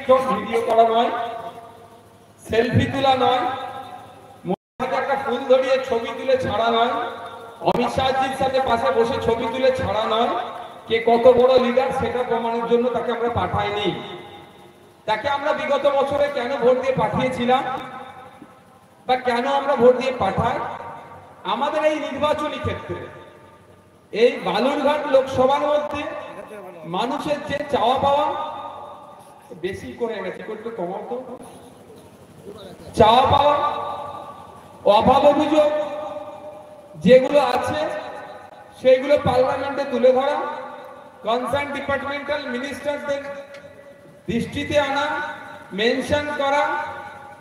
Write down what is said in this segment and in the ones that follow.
TikTok video করা নয়, selfie তোলা নয়, হাতে একটা ফুল ধরিয়ে ছবি তুলে ছাড়া নয়, অমিত শাহজির সাথে পাশে বসে ছবি তুলে ছাড়া নয়, কে কত বড় লিডার সেটা প্রমাণের জন্য তাকে আমরা পাঠাইনি। তাকে আমরা বিগত বছরে কেন ভোট দিয়ে পাঠিয়েছিলাম বা কেন আমরা ভোট দিয়ে পাঠাই, আমাদের এই নির্বাচনী ক্ষেত্রে এই বালুরঘাট লোকসভার মধ্যে মানুষের যে চাওয়া পাওয়া বেশি করে গেছে, একটু কমাও তো, চাওয়া পাওয়া অভাব অভিযোগ যেগুলো আছে সেগুলো পার্লামেন্টে তুলে ধরা, কনসার্ন ডিপার্টমেন্টাল মিনিস্টারদের দৃষ্টিতে আনা, মেনশন করা,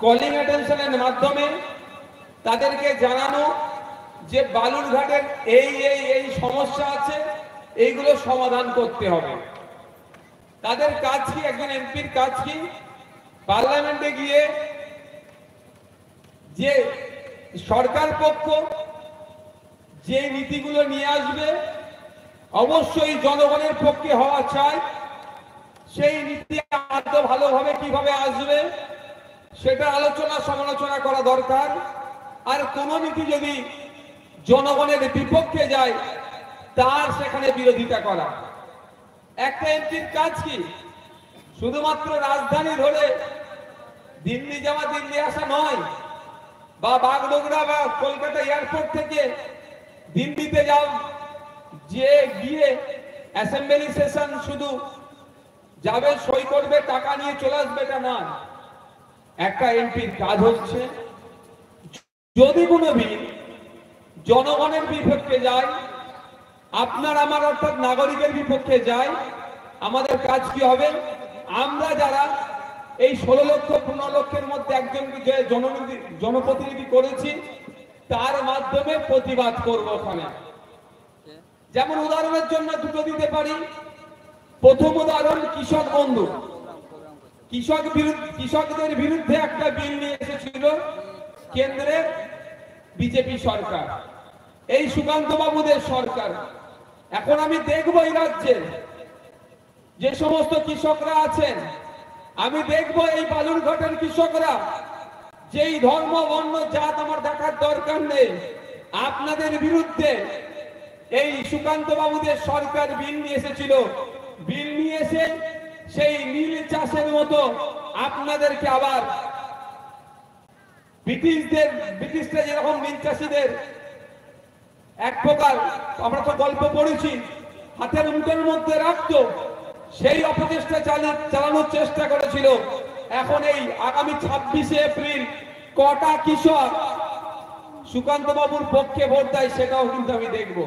কলিং অ্যাটেনশনের মাধ্যমে তাদেরকে জানানো যে বালুরঘাটের এই সমস্যা আছে, এইগুলো সমাধান করতে হবে। তাদের কাজ কি, একজন এমপির কাজ কি, পার্লামেন্টে গিয়ে যে সরকার পক্ষ যে নীতিগুলো নিয়ে আসবে অবশ্যই জনগণের পক্ষে হওয়া চাই, সেই নীতি আদৌ ভালোভাবে কিভাবে আসবে সেটা আলোচনা সমালোচনা করা দরকার। আর কোন নীতি যদি জনগণের বিপক্ষে যায় তার সেখানে বিরোধিতা করা। একটা এমপির কাজ কি, শুধুমাত্র রাজধানী ধরে দিল্লি যাওয়া দিল্লি আসা নয়, বা বাগডোগরা বা কলকাতা এয়ারপোর্ট থেকে দিল্লিতে যাও, যে গিয়ে অ্যাসেম্বলি সেশন শুধু যাবে, সই করবে, টাকা নিয়ে চলে আসবে, এটা না। একটা এমপির কাজ হচ্ছে যদি কোনো বিল জনগণের বিপক্ষে যায়, আপনার আমার অর্থাৎ নাগরিকের বিপক্ষে যায়, আমাদের কাজ কি হবে, আমরা যারা এই 16 লক্ষ 15 লক্ষের মধ্যে একজনকে যে জনপ্রতিনিধি করেছি তার মাধ্যমে প্রতিবাদ করব। ওখানে যেমন উদাহরণের জন্য দুটো দিতে পারি। প্রথম উদাহরণ কৃষক বন্ধু। কৃষকদের বিরুদ্ধে একটা বিল নিয়ে এসেছিল কেন্দ্রের বিজেপি সরকার, এই সুকান্ত বাবুদের সরকার। এখন আমি দেখবো এই রাজ্যে যে সমস্ত কৃষকরা আছেন, আমি দেখবো এই বালুরঘাটের কৃষকরা, যেই ধর্ম বর্ণ জাত আমার দেখার দরকার নেই, আপনাদের বিরুদ্ধে এই সুকান্ত বাবুদের সরকার বিল নিয়ে এসেছিল। বিল নিয়ে এসে সেই নীল চাষের মতো আপনাদেরকে আবার ব্রিটিশরা যেরকম নীল চাষীদের এক প্রকার, আমরা তো গল্প পড়েছি, হাতের মুঠের মধ্যে রাখতো, সেই অপচেষ্টা চালানোর চেষ্টা করেছিল। এখন এই আগামী 26শে এপ্রিল কটা কৃষক সুকান্ত বাবুর পক্ষে ভোট দেয় সেটাও কিন্তু আমি দেখব।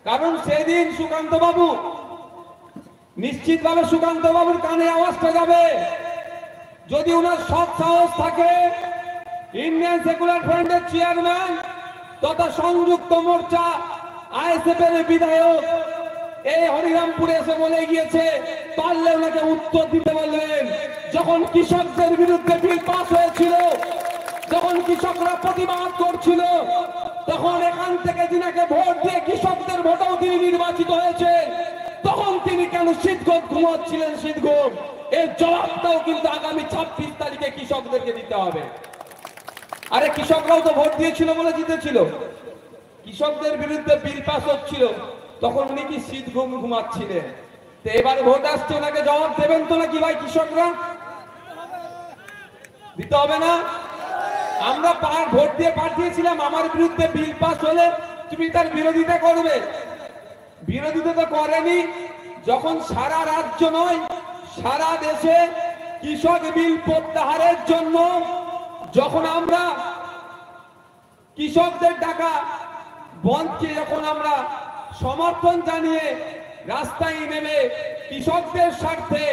কারণ সেদিন সুকান্ত বাবু, নিশ্চিতভাবে সুকান্ত বাবুর কানে আওয়াজটা যাবে, যদি ওনার সৎ সাহস থাকে। ইন্ডিয়ান সেকুলার ফ্রন্টের চেয়ারম্যান তথা সংযুক্ত মোর্চা আইএসএফ এর বিধায়ক এই হরিরামপুরে এসে বলে গিয়েছে, পারলে ওনাকে উত্তর দিতে বললেন। যখন কৃষকদের বিরুদ্ধে বিল পাস হয়েছিল, যখন কৃষকরা প্রতিবাদ করছিল, তখন এখান থেকে যিনাকে ভোট দিয়ে কৃষকদের ভোটেও তিনি নির্বাচিত হয়েছে, তখন তিনি কেন শীতঘুম ঘুমাচ্ছিলেন? শীতঘুম এর জবাবটাও কিন্তু আগামী 26 তারিখে কৃষকদেরকে দিতে হবে। আরে কৃষকরাও তো ভোট দিয়েছিল বলে জিতেছিল। কৃষকদের বিরুদ্ধে বিল পাস হচ্ছিল, তখন উনি কি শীতঘুম ঘুমাচ্ছিলেন? তো এবার ভোট আসছে, ওনাকে জবাব দেবেন তো নাকি ভাই? কৃষকরা দিতে হবে না? আমরা ভোট দিয়ে পাঠিয়েছিলাম, আমার বিরুদ্ধে বিল পাস হলে তুমি তার বিরোধিতা করবে। বিরোধিতা তো করেনি। যখন সারা রাজ্য নয় সারা দেশে কৃষক বিল প্রত্যাহারের জন্য যখন আমরা কৃষকদের টাকা বন্ধকে যখন আমরা সমর্থন জানিয়ে রাস্তায় নেমে কৃষকদের স্বার্থে,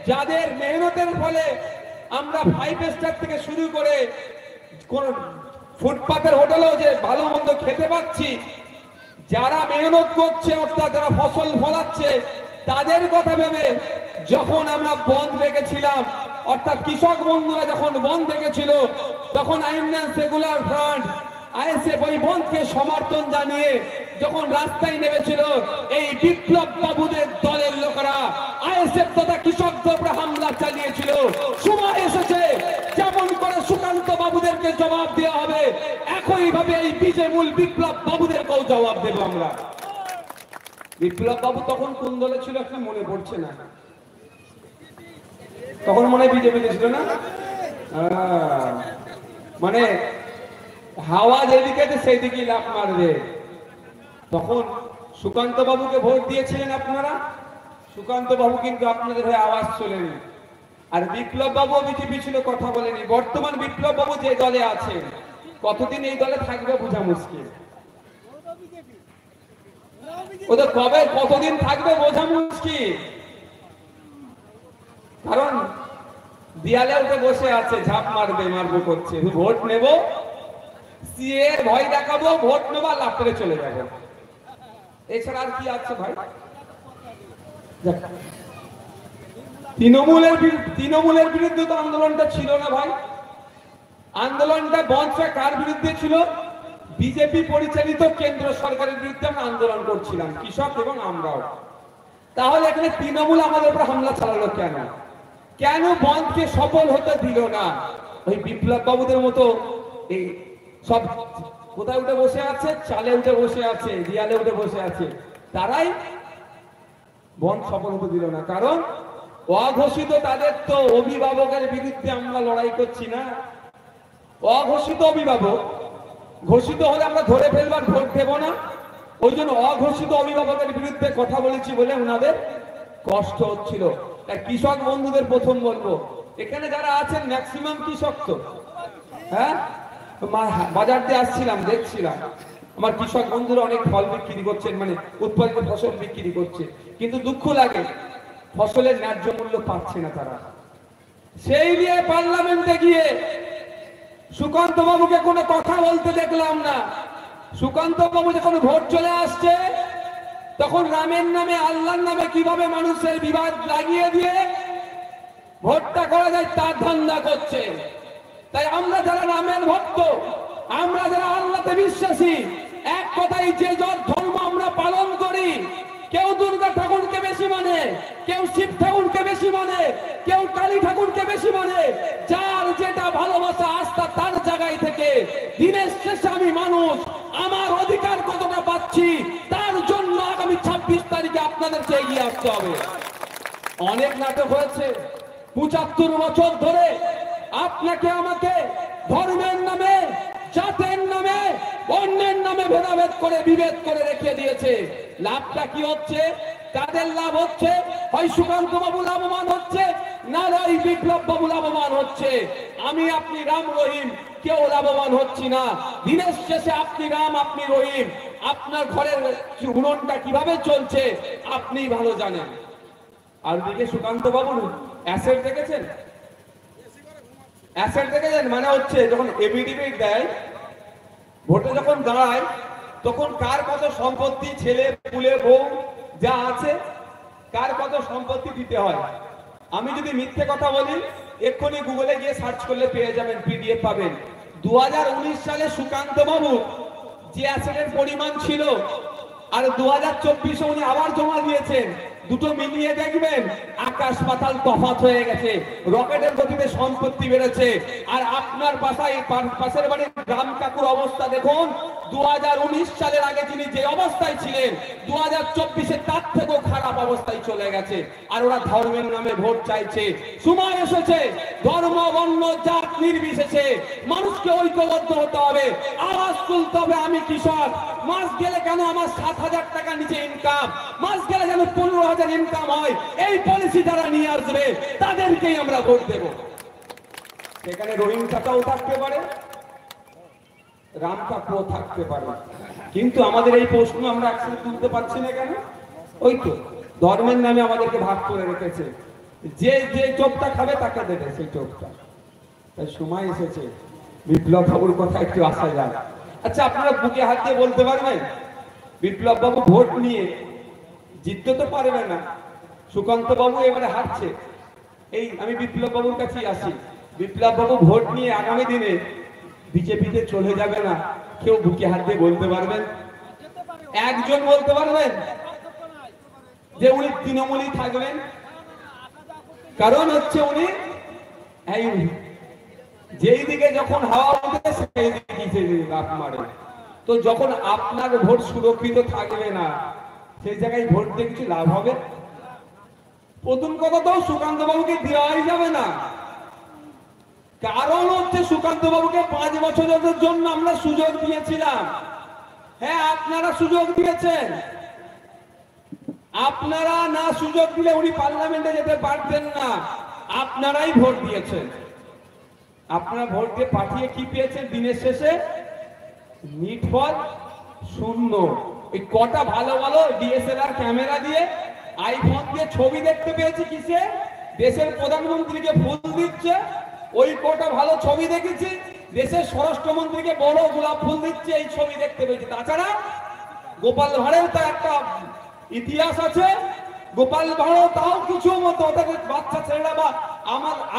যাদের মেহনতের ফলে আমরা 5 স্টার থেকে শুরু করে কোন ফুটপাতের হোটেলেও যে ভালো মন্দ খেতে পাচ্ছি, যারা মেহনত করছে অর্থাৎ যারা ফসল ফলাচ্ছে তাদের কথা ভেবে যখন আমরা বন্ধ রেখেছিলাম, অর্থাৎ কৃষক বন্ধুরা যখন বন্ধ রেখেছিল, তখন ইন্ডিয়ান সেকুলার ফ্রন্ট আইএসএফ ওই বন্ধকে সমর্থন জানিয়ে যখন রাস্তায় নেমেছিল এই বিপ্লব বাবুদের দলের লোকেরা আইএসএফ তথা কৃষকদের উপরে হামলা চালিয়েছিল। সময় এসেছে যেমন করে সুকান্ত বাবুদেরকে জবাব দেওয়া হবে, একইভাবে এই বিজেমূল বিপ্লব বাবুদেরকেও জবাব দেব আমরা। বিপ্লব বাবু তখন কোন দলে ছিল এখন মনে পড়ছে না, তখন মনে হয় বিজেপিতে ছিল না। মানে হাওয়া যেদিকে সেই দিকেই লাফ মারবে। তখন সুকান্ত বাবুকে ভোট দিয়েছিলেন আপনারা, সুকান্ত বাবু কিন্তু আপনাদের হয়ে আওয়াজ চলেনি। আর বিপ্লব বাবু বিজেপি ছিল, কথা বলেনি। বর্তমান বিপ্লব বাবু যে দলে আছে, কতদিন এই দলে থাকবে বোঝা মুশকিল। ওদের কবে কতদিন থাকবে বোঝা মুশকিল, কারণ দেয়ালে উঠে বসে আছে, ঝাঁপ মারবে, মারবো করছে। ভোট নেব, সিএ ভয় দেখাবো, ভোট নেবো, লাভ করে চলে যাবো, এছাড়া আর কি আছে ভাই? তৃণমূলের বিরুদ্ধে তো আন্দোলনটা ছিল না ভাই। আন্দোলনটা বঞ্চা কার বিরুদ্ধে ছিল? বিজেপি পরিচালিত কেন্দ্র সরকারের বিরুদ্ধে আমরা আন্দোলন করছিলাম, কৃষক এবং আমরাও। তাহলে এখানে তৃণমূল আমাদের উপর হামলা চালালো কেন? কেন বন্ধকে সফল হতে দিল না? ওই বিপ্লব বাবুদের মতো এই সব কোথায় উঠে বসে আছে, চালে উঠে বসে আছে, দেয়ালে উঠে বসে আছে, তারাই বন্ধ সফল হতে দিল না। কারণ অঘোষিত তাদের তো অভিভাবকের বিরুদ্ধে আমরা লড়াই করছি না। অঘোষিত অভিভাবক, ঘোষিত হলে আমরা ধরে ফেলবার ভোট দেব না, ওই জন্য অঘোষিত অভিভাবকের বিরুদ্ধে কথা বলেছি বলে ওনাদের কষ্ট হচ্ছিল। কৃষক বন্ধুদের প্রথম বলবো, এখানে যারা আছেন ম্যাক্সিমাম কৃষক তো, হ্যাঁ, বাজার দিয়ে আসছিলাম, দেখছিলাম আমার কৃষক বন্ধুরা অনেক ফল বিক্রি করছেন, মানে উৎপাদিত ফসল বিক্রি করছে, কিন্তু দুঃখ লাগে ফসলের ন্যায্য মূল্য পাচ্ছে না তারা। সেই নিয়ে পার্লামেন্টে গিয়ে সুকান্ত বাবুকে কোনো কথা বলতে দেখলাম না। সুকান্ত বাবু যখন ভোট চলে আসছে, তখন রামের নামে আল্লাহর নামে কিভাবে মানুষের বিবাদ লাগিয়ে দিয়ে ভোটটা করা যায় তার ধান্দা করছে। তাই আমরা যারা রামের ভক্ত, আমরা যারা আল্লাহতে বিশ্বাসী, এক কথাই যে যত ধর্ম আমরা পালন করি, কেউ দুর্গা ঠাকুরকে বেশি মানে, কেউ শিব ঠাকুরকে বেশি মানে, কেউ কালী ঠাকুরকে বেশি মানে, যার যেটা ভালোবাসা আস্থা তার জায়গায় থেকে দিনের শেষে আমি মানুষ, আমার অধিকার কতটা পাচ্ছি তার জন্য আগামী 26 তারিখে আপনাদেরকে এগিয়ে আসতে হবে। অনেক নাটক হয়েছে 75 বছর ধরে, আপনাকে আমাকে ধর্মের নামে, জাতের নামে, অন্যের নামে ভেদাভেদ করে বিভেদ করে রেখে দিয়েছে। লাভটা কি হচ্ছে? কাদের লাভ হচ্ছে? হয় সুকান্ত বাবু লাভবান হচ্ছে, না ওই বিপ্লব বাবু লাভবান হচ্ছে। আমি আপনি রাম রহিম কেউ লাভবান হচ্ছি না। দিনের শেষে আপনি রাম, আপনি রহিম, আপনার ঘরের উনুনটা কিভাবে চলছে আপনি ভালো জানেন। আর দিকে সুকান্ত বাবু অ্যাসেট দেখেছেন, অ্যাসেট দেখেছেন, মানে হচ্ছে যখন এফিডেভিট দেয়, ভোটে যখন দাঁড়ায়, তখন কার কত সম্পত্তি, ছেলে পুলে বউ যা আছে, কার কত সম্পত্তি দিতে হয়। আমি যদি মিথ্যে কথা বলি, এক্ষুনি গুগলে গিয়ে সার্চ করলে পেয়ে যাবেন, পিডিএফ পাবেন। 2019 সালে সুকান্ত বাবু যে অ্যাসেটের পরিমাণ ছিল, আর 2024 উনি আবার জমা দিয়েছেন, দুটো মিলিয়ে দেখবেন আকাশ পাতাল তফাৎ হয়ে গেছে। রকেটের গতিতে সম্পত্তি বেড়েছে। আর আপনার পাশের বাড়ির গ্রাম কাকুর অবস্থা দেখুন, 2019 সালের আগে তিনি যে অবস্থায় ছিলেন, 2024-এ তার থেকেও খারাপ অবস্থায় চলে গেছে। আর ওরা ধর্মের নামে ভোট চাইছে। সময় এসেছে ধর্ম, বর্ণ, জাত নির্বিশেষে মানুষকে ঐক্যবদ্ধ হতে হবে, আওয়াজ তুলতে হবে। আমি কৃষক, মাস গেলে কেন আমার 7,000 টাকা নিচে ইনকাম, মাস গেলে যেন 15,000 ইনকাম হয়, এই পলিসি যারা নিয়ে আসবে তাদেরকেই আমরা ভোট দেব। সেখানে রহিম কাকাও থাকতে পারে, রাম কাকুও থাকতে পারে, কিন্তু আমাদের এই প্রশ্ন আমরা একসাথে তুলতে পারছি না কেন? ওই তো ধর্মের নামে আমাদেরকে ভাগ করে রেখেছে। যে যে চোপটা খাবে তাকে দেবে সেই চোপটা। তাই সময় এসেছে বিপ্লব বাবুর কথা একটু আসা যাক। আচ্ছা, আপনারা বুকে হাত দিয়ে বলতে পারবেন বিপ্লব বাবু ভোট নিয়ে জিততে তো পারবে না, সুকান্ত বাবু এবারে হারছে, এই আমি বিপ্লব বাবুর কাছেই আসি, বিপ্লব বাবু ভোট নিয়ে আগামী দিনে বিজেপিতে চলে যাবে না, কেউ বুকে হাত দিয়ে বলতে পারবেন? একজন বলতে পারবেন যে উনি তৃণমূলই থাকবেন? কারণ হচ্ছে উনি যেই দিকে যখন হাওয়া উঠে সেই দিকে লাফ মারে। তো যখন আপনার ভোট সুরক্ষিত থাকবে না, সেই জায়গায় ভোট দিয়ে কিছু লাভ হবে? প্রথম কথা তো সুকান্ত বাবুকে দেওয়াই যাবে না। কারণ হচ্ছে সুকান্ত বাবুকে 5 বছরের জন্য আমরা সুযোগ দিয়েছিলাম। হ্যাঁ, আপনারা সুযোগ দিয়েছেন। আপনারা না সুযোগ দিলে উনি পার্লামেন্টে যেতে পারতেন না। আপনারাই ভোট দিয়েছেন। আপনারা ভোট দিয়ে পাঠিয়ে কি পেয়েছেন? দিনের শেষে নিট ফল শূন্য। ওই কটা ভালো ভালো ডিএসএলআর ক্যামেরা দিয়ে আইফোন দিয়ে ছবি দেখতে পেয়েছি। কিসে? দেশের প্রধানমন্ত্রীকে ফুল দিচ্ছে, ওই কটা ভালো ছবি দেখেছি। দেশের স্বরাষ্ট্রমন্ত্রীকে বড় গোলাপ ফুল দিচ্ছে, এই ছবি দেখতে পেয়েছি। তাছাড়া গোপাল ভাঁড়ের তার একটা ইতিহাস আছে। গোপাল ভাঁড়ও তাও কিছু মতো ওদের বাচ্চা ছেলেরা বা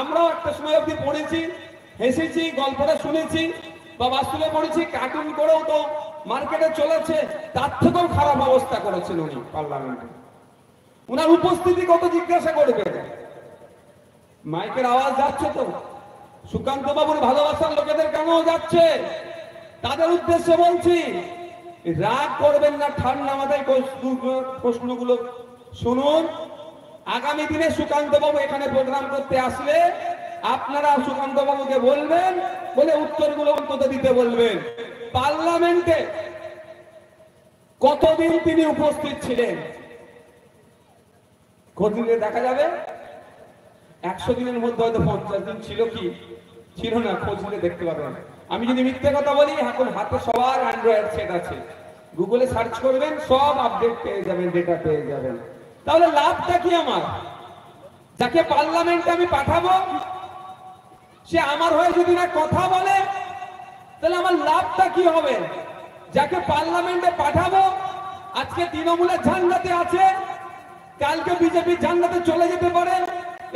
আমরাও একটা সময় অব্দি পড়েছি, হেসেছি, গল্পটা শুনেছি বা বাস্তবে পড়েছি, কার্টুন করেও তো মার্কেটে চলেছে। তার থেকেও খারাপ অবস্থা করেছেন উনি পার্লামেন্টে। উনার উপস্থিতি কত জিজ্ঞাসা করবে? মাইকের আওয়াজ যাচ্ছে তো? সুকান্ত বাবুর ভালোবাসার লোকেদের কেন যাচ্ছে? তাদের উদ্দেশ্যে বলছি, রাগ করবেন না, ঠান্ডা মাথায় প্রশ্নগুলো শুনুন। আগামী দিনে সুকান্ত বাবু এখানে প্রোগ্রাম করতে আসলে আপনারা সুকান্ত বাবুকে বলবেন, বলে উত্তরগুলো অন্তত দিতে বলবেন। পার্লামেন্টে কতদিন তিনি উপস্থিত ছিলেন খোঁজ নিলে দেখা যাবে। 100 দিনের মধ্যে হয়তো 50 দিন ছিল, কি ছিল না, খোঁজ নিলে দেখতে পাবেন। আমি যদি মিথ্যে কথা বলি, এখন হাতে সবার অ্যান্ড্রয়েড সেট আছে, গুগলে সার্চ করবেন, সব আপডেট পেয়ে যাবেন, ডেটা পেয়ে যাবেন। তাহলে লাভটা কি আমার? যাকে পার্লামেন্টে আমি পাঠাবো সে আমার হয়ে যদি না কথা বলে, তাহলে আমার লাভটা কি হবে? যাকে পার্লামেন্টে পাঠাবো আজকে তৃণমূলের ঝান্ডাতে আছে, কালকে বিজেপি ঝান্ডাতে চলে যেতে পারে।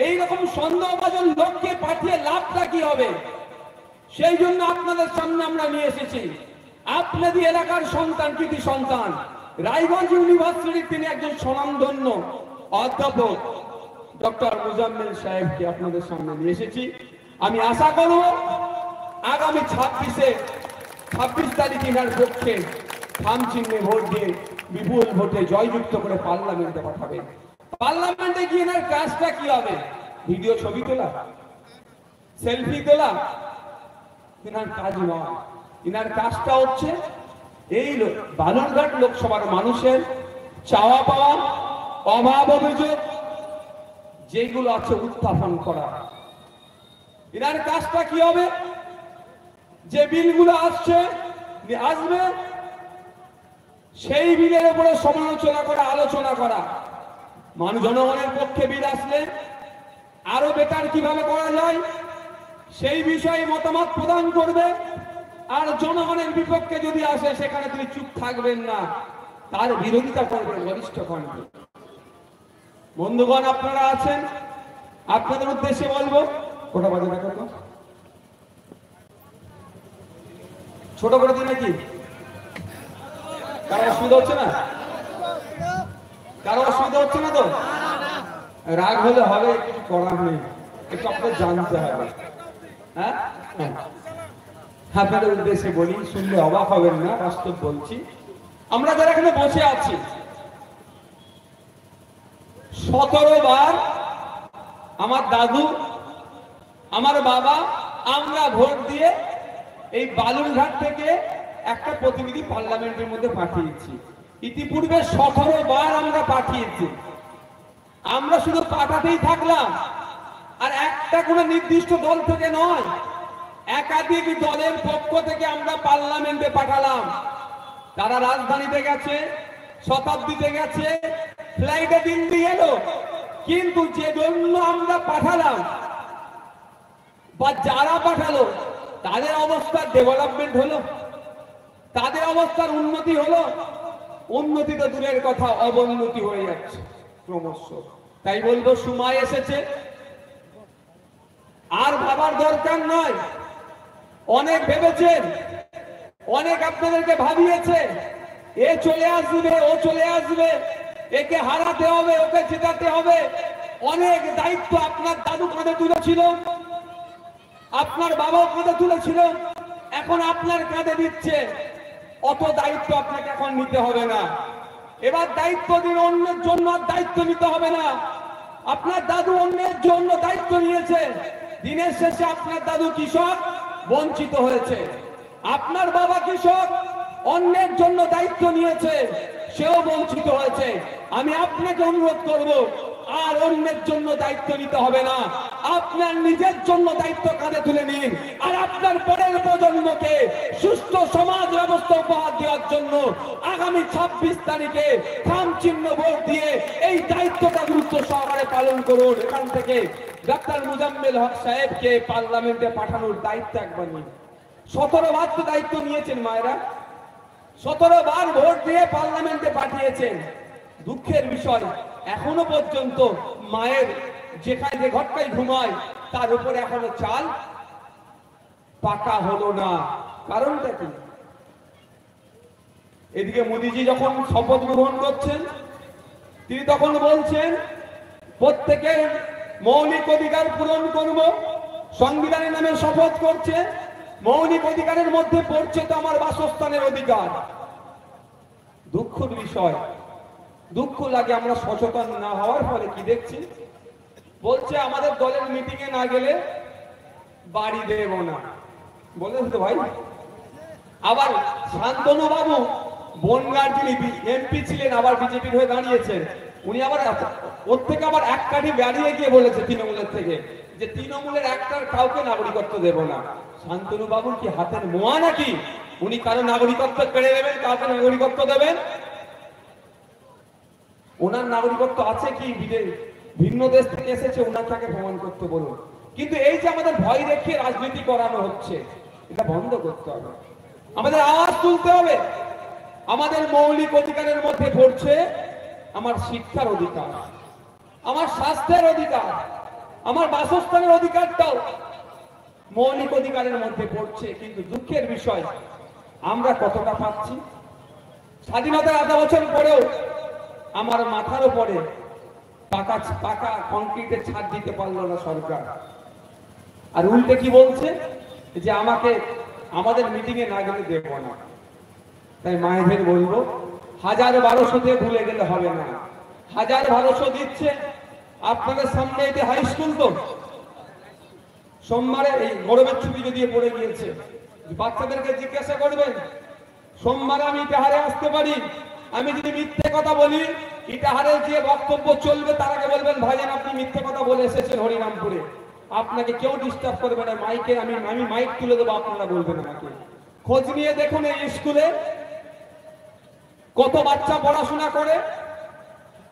এইরকম সন্দেহভাজন লোককে পাঠিয়ে লাভটা কি হবে? সেই জন্য আপনাদের সামনে আমরা নিয়ে এসেছি আপনাদের এলাকার সন্তান, কৃতি সন্তান, রায়গঞ্জ ইউনিভার্সিটির তিনি একজন স্বনামধন্য অধ্যাপক ডক্টর মুজাম্মেল সাহেবকে আপনাদের সামনে নিয়ে এসেছি। আমি আশা করব আগামী 26 তারিখ এনার পক্ষে থাম চিহ্নে ভোট দিয়ে বিপুল ভোটে জয়যুক্ত করে পার্লামেন্টে পাঠাবেন। পার্লামেন্টে গিয়ে এনার কাজটা কি হবে? ভিডিও ছবি তোলা, সেলফি তোলা এনার কাজ নয়। এনার কাজটা হচ্ছে এই বালুরঘাট লোকসভার মানুষের চাওয়া পাওয়া, অভাব অভিযোগ যেগুলো আছে উত্থাপন করা। এনার কাজটা কি হবে? যে বিলগুলো আসবে সেই বিলের উপরে সমালোচনা করা, আলোচনা করা। জনগণের পক্ষে বিল আসলে আরো বেটার কিভাবে করা যায় সেই বিষয়ে মতামত প্রদান করবে। আর জনগণের বিপক্ষে যদি আসে সেখানে তিনি চুপ থাকবেন না, তার বিরোধিতা করবেন বলিষ্ঠ কণ্ঠে। বন্ধুগণ আপনারা আছেন, আপনাদের উদ্দেশ্যে বলবো, কোটা বাজে দেখো তো, ছোট করে দিন নাকি? কারো অসুবিধা হচ্ছে না? কারো অসুবিধা হচ্ছে না তো? রাগ হলে হবে, কিছু করার নেই, একটু আপনাদের জানতে হবে। হ্যাঁ, আপনাদের উদ্দেশ্যে বলি, শুনলে অবাক হবেন না, বাস্তব বলছি। আমরা যারা এখানে বসে আছি 17 বার আমার দাদু, আমার বাবা, আমরা ভোট দিয়ে এই বালুরঘাট থেকে একটা প্রতিনিধি পার্লামেন্টের মধ্যে পাঠিয়েছি। ইতিপূর্বে 17 বার আমরা পাঠিয়েছি। আমরা শুধু পাঠাতেই থাকলাম, আর একটা কোনো নির্দিষ্ট দল থেকে নয়, একাধিক দলের পক্ষ থেকে আমরা পার্লামেন্টে পাঠালাম। তারা রাজধানীতে গেছে, শতাব্দীতে গেছে, ফ্লাইটে দিল্লি এলো, কিন্তু যে জন্য আমরা পাঠালাম বা যারা পাঠালো তাদের অবস্থার ডেভেলপমেন্ট হলো, তাদের অবস্থার উন্নতি হলো? উন্নতি তো দূরের কথা, অবনতি হয়ে যাচ্ছে ক্রমশ। তাই বলবো সময় এসেছে, আর ভাবার দরকার নয়। অনেক ভেবেছেন, অনেক আপনাদেরকে ভাবিয়েছে, এ চলে আসবে, ও চলে আসবে, একে হারাতে হবে, ওকে জেতাতে হবে। অনেক দায়িত্ব আপনার দাদু কাঁধে তুলেছিল, আপনার বাবাও কাঁধে তুলেছিল, এখন আপনার কাঁধে দিচ্ছে। অত দায়িত্ব আপনাকে এখন নিতে হবে না। এবার দায়িত্ব দিন, অন্যের জন্য আর দায়িত্ব নিতে হবে না। আপনার দাদু অন্যের জন্য দায়িত্ব নিয়েছে, দিনের শেষে আপনার দাদু কৃষক, বঞ্চিত হয়েছে। আপনার বাবা কৃষক, অন্যের জন্য দায়িত্ব নিয়েছে, সেও বঞ্চিত হয়েছে। আমি আপনাকে অনুরোধ করব, আর অন্যের জন্য দায়িত্ব নিতে হবে না, আপনার নিজের জন্য দায়িত্ব কাঁধে তুলে নিন। আর আপনার পরের প্রজন্মকে সুস্থ সমাজ ব্যবস্থা উপহার দেওয়ার জন্য আগামী 26 তারিখে খাম চিহ্ন ভোট দিয়ে এই দায়িত্বটা গুরুত্ব সহকারে পালন করুন। এখান থেকে ডক্টর মুজাম্মেল হক সাহেবকে পার্লামেন্টে পাঠানোর দায়িত্ব একবার নিন। 17 বার তো দায়িত্ব নিয়েছেন মায়েরা, 17 বার ভোট দিয়ে পার্লামেন্টে পাঠিয়েছেন। দুঃখের বিষয়, এখনো পর্যন্ত মায়ের যেখানে যে ঘরটাই ঘুমায় তার উপরে এখনো চাল পাকা হলো না। কারণটা কি? এদিকে মোদিজি যখন শপথ গ্রহণ করছেন, তিনি তখন বলছেন প্রত্যেকের মৌলিক অধিকার পূরণ করব, সংবিধানের নামে শপথ করছে। মৌলিক অধিকারের মধ্যে পড়ছে তো আমার বাসস্থানের অধিকার। দুঃখের বিষয়, দুঃখ লাগে আমরা সচেতন না হওয়ার ফলে কি দেখছি, বলছে আমাদের দলের মিটিং এ না গেলে বাড়ি দেব না, বলেন তো ভাই। আবার শান্তনু বাবু বনগাঁর যিনি এমপি ছিলেন, আবার বিজেপির হয়ে দাঁড়িয়েছেন, উনি আবার ওর থেকে আবার এক কাঠি বেরিয়ে গিয়ে বলেছে তৃণমূলের থেকে, যে তৃণমূলের একটার কাউকে নাগরিকত্ব দেব না। শান্তনু বাবুর কি হাতের মোয়া নাকি উনি কারো নাগরিকত্ব কেড়ে নেবেন, কাউকে নাগরিকত্ব দেবেন? ওনার নাগরিকত্ব আছে কি? ভিন্ন দেশ থেকে এসেছে, ওনার তাকে প্রমাণ করতে বলুন। কিন্তু এই যে আমাদের ভয় দেখিয়ে রাজনীতি করানো হচ্ছে, এটা বন্ধ করতে হবে। আমাদের আওয়াজ তুলতে হবে। আমাদের মৌলিক অধিকারের মধ্যে পড়ছে আমার শিক্ষার অধিকার, আমার স্বাস্থ্যের অধিকার, আমার বাসস্থানের অধিকারটাও মৌলিক অধিকারের মধ্যে পড়ছে। কিন্তু দুঃখের বিষয়, আমরা কতটা পাচ্ছি? স্বাধীনতার আধা বছর পরেও আমার মাথার উপরে পাকা কংক্রিটের ছাদ দিতে পারলো না সরকার। আর উল্টে কি বলছে, যে আমাকে আমাদের মিটিং এ না গেলে দেব না। তাই মায়েদের বলবো, 1000-1200 দিয়ে ভুলে গেলে হবে না। 1000-1200 দিচ্ছে আপনাদের সামনে। এটি হাই স্কুল তো, সোমবারে এই গরমের ছুটি যদি পড়ে গিয়েছে, বাচ্চাদেরকে জিজ্ঞাসা করবেন সোমবারে আমি ইটাহারে আসতে পারি? আমি যদি মিথ্যে কথা বলি, ইটাহারের যে বক্তব্য চলবে তার আগে বলবেন ভাইজান আপনি মিথ্যে কথা বলে এসেছেন হরিরামপুরে, আপনাকে কেউ ডিস্টার্ব করবে না। মাইকে আমি মাইক তুলে দেবো, আপনারা বলবেন আমাকে। খোঁজ নিয়ে দেখুন এই স্কুলে কত বাচ্চা পড়াশোনা করে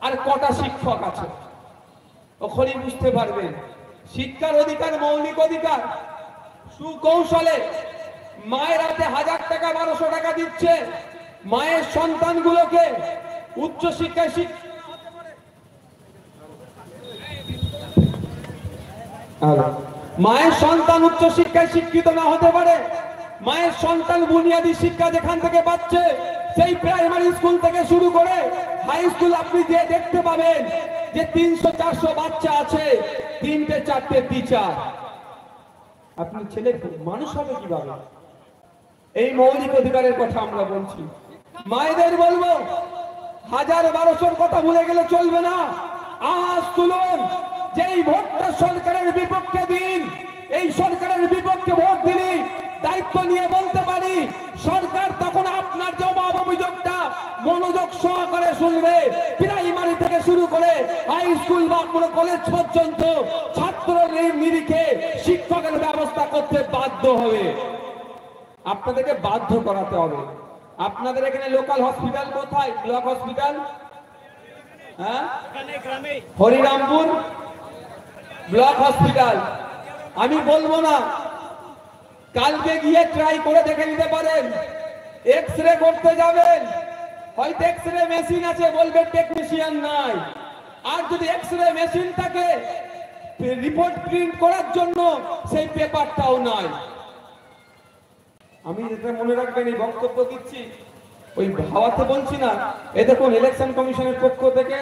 আর কটা শিক্ষক আছে, ওখানেই বুঝতে পারবেন। শিক্ষার অধিকার মৌলিক অধিকার। সুকৌশলে মায়ের হাতে 1000 টাকা 1200 টাকা দিচ্ছে, মায়ের সন্তানগুলোকে উচ্চ শিক্ষায় মায়ের সন্তান উচ্চ শিক্ষায় শিক্ষিত না হতে পারে। মায়ের সন্তান বুনিয়াদী শিক্ষা যেখান থেকে পাচ্ছে, সেই প্রাইমারি স্কুল থেকে শুরু করে হাই স্কুল আপনি যে দেখতে পাবেন যে 300-400 বাচ্চা আছে, 3-4টে টিচার। আপনি ছেলে মানুষ হবে কিভাবে? এই মৌলিক অধিকারের কথা আমরা বলছি। মায়েদের বলবো, 1000-1200 কথা ভুলে গেলে চলবে না। আওয়াজ তুলুন, যে এই ভোটটা সরকারের বিপক্ষে দিন। এই সরকারের বিপক্ষে ভোট দিলে দায়িত্ব নিয়ে বলতে পারি, সরকার তখন আপনার জবাব অভিযোগটা মনোযোগ সহকারে শুনবে। প্রাইমারি থেকে শুরু করে হাই স্কুল বা কোনো কলেজ পর্যন্ত ছাত্রদের নিরিখে শিক্ষকের ব্যবস্থা করতে বাধ্য হবে। আপনাদেরকে বাধ্য করাতে হবে। আপনাদের এখানে লোকাল হসপিটাল কোথায়? ব্লক হসপিটাল, হ্যাঁ, হরিরামপুর ব্লক হসপিটাল। আমি বলবো না, কালকে গিয়ে ট্রাই করে দেখে নিতে পারেন। এক্স-রে করতে যাবেন, হয়তো এক্স-রে মেশিন আছে, বলবে টেকনিশিয়ান নাই। আর যদি এক্স-রে মেশিন থাকে, রিপোর্ট প্রিন্ট করার জন্য সেই পেপারটাও নাই। আমি যেটা মনে রাখবেন, এই বক্তব্য দিচ্ছি, ওই ভাবাতে বলছি না, এ দেখুন ইলেকশন কমিশনের পক্ষ থেকে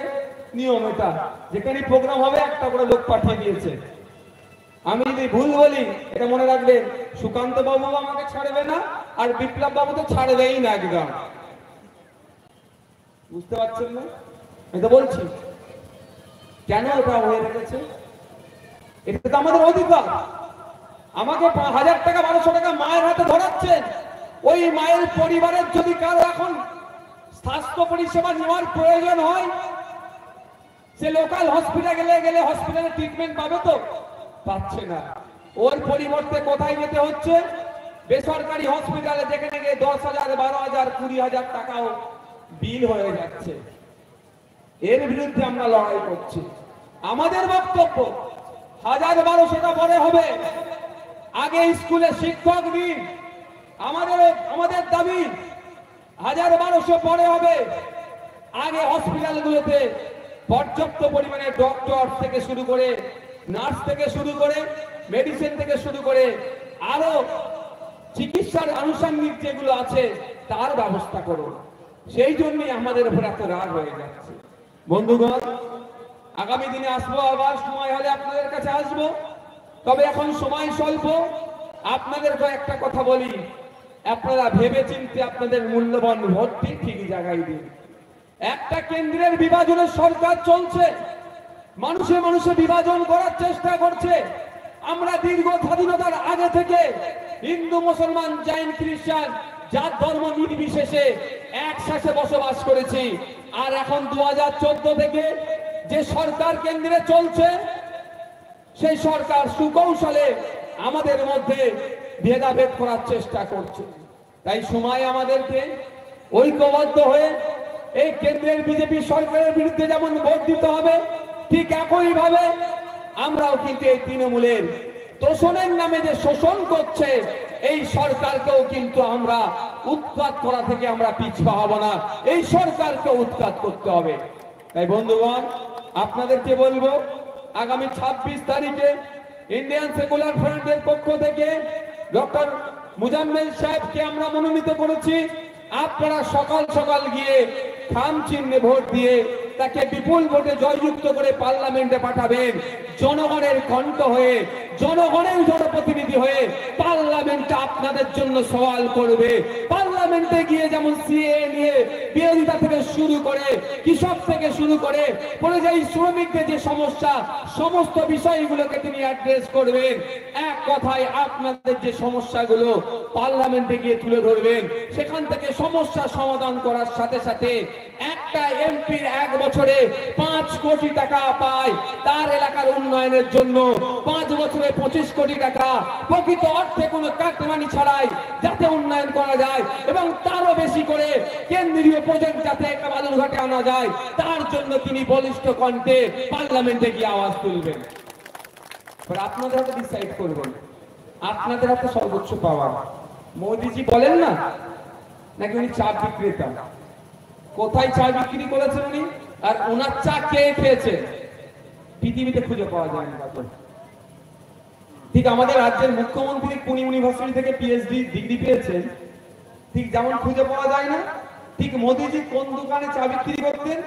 নিয়ম এটা, যেখানে প্রোগ্রাম হবে একটা করে লোক পাঠিয়ে দিয়েছে। আমি যদি ভুল বলি এটা মনে রাখবেন, সুকান্ত বাবু আমাকে ছাড়বে না, আর বিপ্লব বাবু তো ছাড়বেই না একদম। বুঝতে পারছেন না? আমি তো বলছি কেন এটা হয়ে রেখেছে। এটা তো আমাদের অধিকার। আমাকে 1000 টাকা 1200 টাকা মায়ের হাতে ধরাচ্ছেন, ওই মায়ের পরিবারের যদি কারো এখন স্বাস্থ্য পরিষেবা নেওয়ার প্রয়োজন হয়, সে লোকাল হসপিটালে গেলে হসপিটালে ট্রিটমেন্ট পাবে তো? পাচ্ছে না। ওর পরিবর্তে কোথায় যেতে হচ্ছে? বেসরকারি হসপিটালে, যেখানে গিয়ে 10,000 12,000 20,000 টাকাও বিল হয়ে যাচ্ছে। এর বিরুদ্ধে আমরা লড়াই করছি। আমাদের বক্তব্য 1000-1200টা পরে হবে, আগে স্কুলে শিক্ষক দিন। আমাদের দাবি 1000-1200 পরে হবে, আগে হসপিটালগুলোতে পর্যাপ্ত পরিমাণে ডক্টর থেকে শুরু করে, নার্স থেকে শুরু করে, মেডিসিন থেকে শুরু করে আরো চিকিৎসার আনুষঙ্গিক যেগুলো আছে তার ব্যবস্থা করুন। সেই জন্যই আমাদের উপর এত রাগ হয়ে যাচ্ছে। বন্ধুগণ, আগামী দিনে আসবো, আবার সময় হলে আপনাদের কাছে আসবো, তবে এখন সময় স্বল্প। আপনাদেরকে একটা কথা বলি, আপনারা ভেবে চিন্তে আপনাদের মূল্যবান ভোটটি ঠিক জায়গায় দিন। একটা কেন্দ্রের বিভাজনের সরকার চলছে, মানুষে মানুষে বিভাজন করার চেষ্টা করছে। আমরা দীর্ঘ স্বাধীনতার আগে থেকে হিন্দু মুসলমান জৈন খ্রিস্টান জাত ধর্ম নির্বিশেষে একসাথে বসবাস করেছি। আর এখন 2014 থেকে যে সরকার কেন্দ্রে চলছে, সেই সরকার সুকৌশলে আমাদের মধ্যে ভেদাভেদ করার চেষ্টা করছে। তাই সময় আমাদেরকে ঐক্যবদ্ধ হয়ে এই কেন্দ্রের বিজেপি সরকারের বিরুদ্ধে যেমন ভোট দিতে হবে, ঠিক একই ভাবে আমরাও কিন্তু এই তৃণমূলের তোষণের নামে যে শোষণ করছে এই সরকারকেও কিন্তু আমরা উৎখাত করা থেকে আমরা পিছপা হব না, এই সরকারকে উৎখাত করতে হবে। তাই বন্ধুগণ, আপনাদেরকে বলবো, আগামী 26 তারিখে ইন্ডিয়ান সেকুলার ফ্রন্টের পক্ষ থেকে ডক্টর মুজাম্মেল সাহেবকে আমরা মনোনীত করেছি। আপনারা সকাল সকাল গিয়ে খাম চিহ্নে ভোট দিয়ে তাকে বিপুল ভোটে জয়যুক্ত করে পার্লামেন্টে পাঠাবেন। জনগণের কণ্ঠ হয়ে, জনগণের জনপ্রতিনিধি হয়ে পার্লামেন্টে আপনাদের জন্য সওয়াল করবে। পার্লামেন্টে গিয়ে যেমন সিএ নিয়ে বিরোধিতা থেকে শুরু করে, কৃষক থেকে শুরু করে পরিযায়ী শ্রমিকদের যে সমস্যা, সমস্ত বিষয়গুলোকে তিনি অ্যাড্রেস করবেন। এক কথায় আপনাদের যে সমস্যাগুলো পার্লামেন্টে গিয়ে তুলে ধরবেন, সেখান থেকে সমস্যা সমাধান করার সাথে সাথে একটা এমপির 1 বছরে 5 কোটি টাকা পায়, তার এলাকার উন্নয়নের জন্য 5 বছরে 25 কোটি টাকা প্রকৃত অর্থে কোনো কাটমানি ছাড়াই যাতে উন্নয়ন করা যায়, এবং তারও বেশি করে কেন্দ্রীয় প্রজেক্ট যাতে বালুরঘাটে আনা যায়, তার জন্য তিনি বলিষ্ঠ কণ্ঠে পার্লামেন্টে গিয়ে আওয়াজ তুলবেন। আপনাদের হাতে ডিসাইড করবেন, আপনাদের হাতে সর্বোচ্চ পাওয়ার। মোদিজি বলেন না নাকি উনি চা বিক্রেতা, কোথায় চা বিক্রি করেছেন উনি, আর ওনার চা কে খেয়েছে পৃথিবীতে খুঁজে পাওয়া যায় না। ঠিক আমাদের রাজ্যের মুখ্যমন্ত্রী কোন ইউনিভার্সিটি থেকে পিএইচডি ডিগ্রি পেয়েছেন, ঠিক যেমন খুঁজে পাওয়া যায় না, ঠিক মোদিজি কোন দোকানে চা বিক্রি করতেন,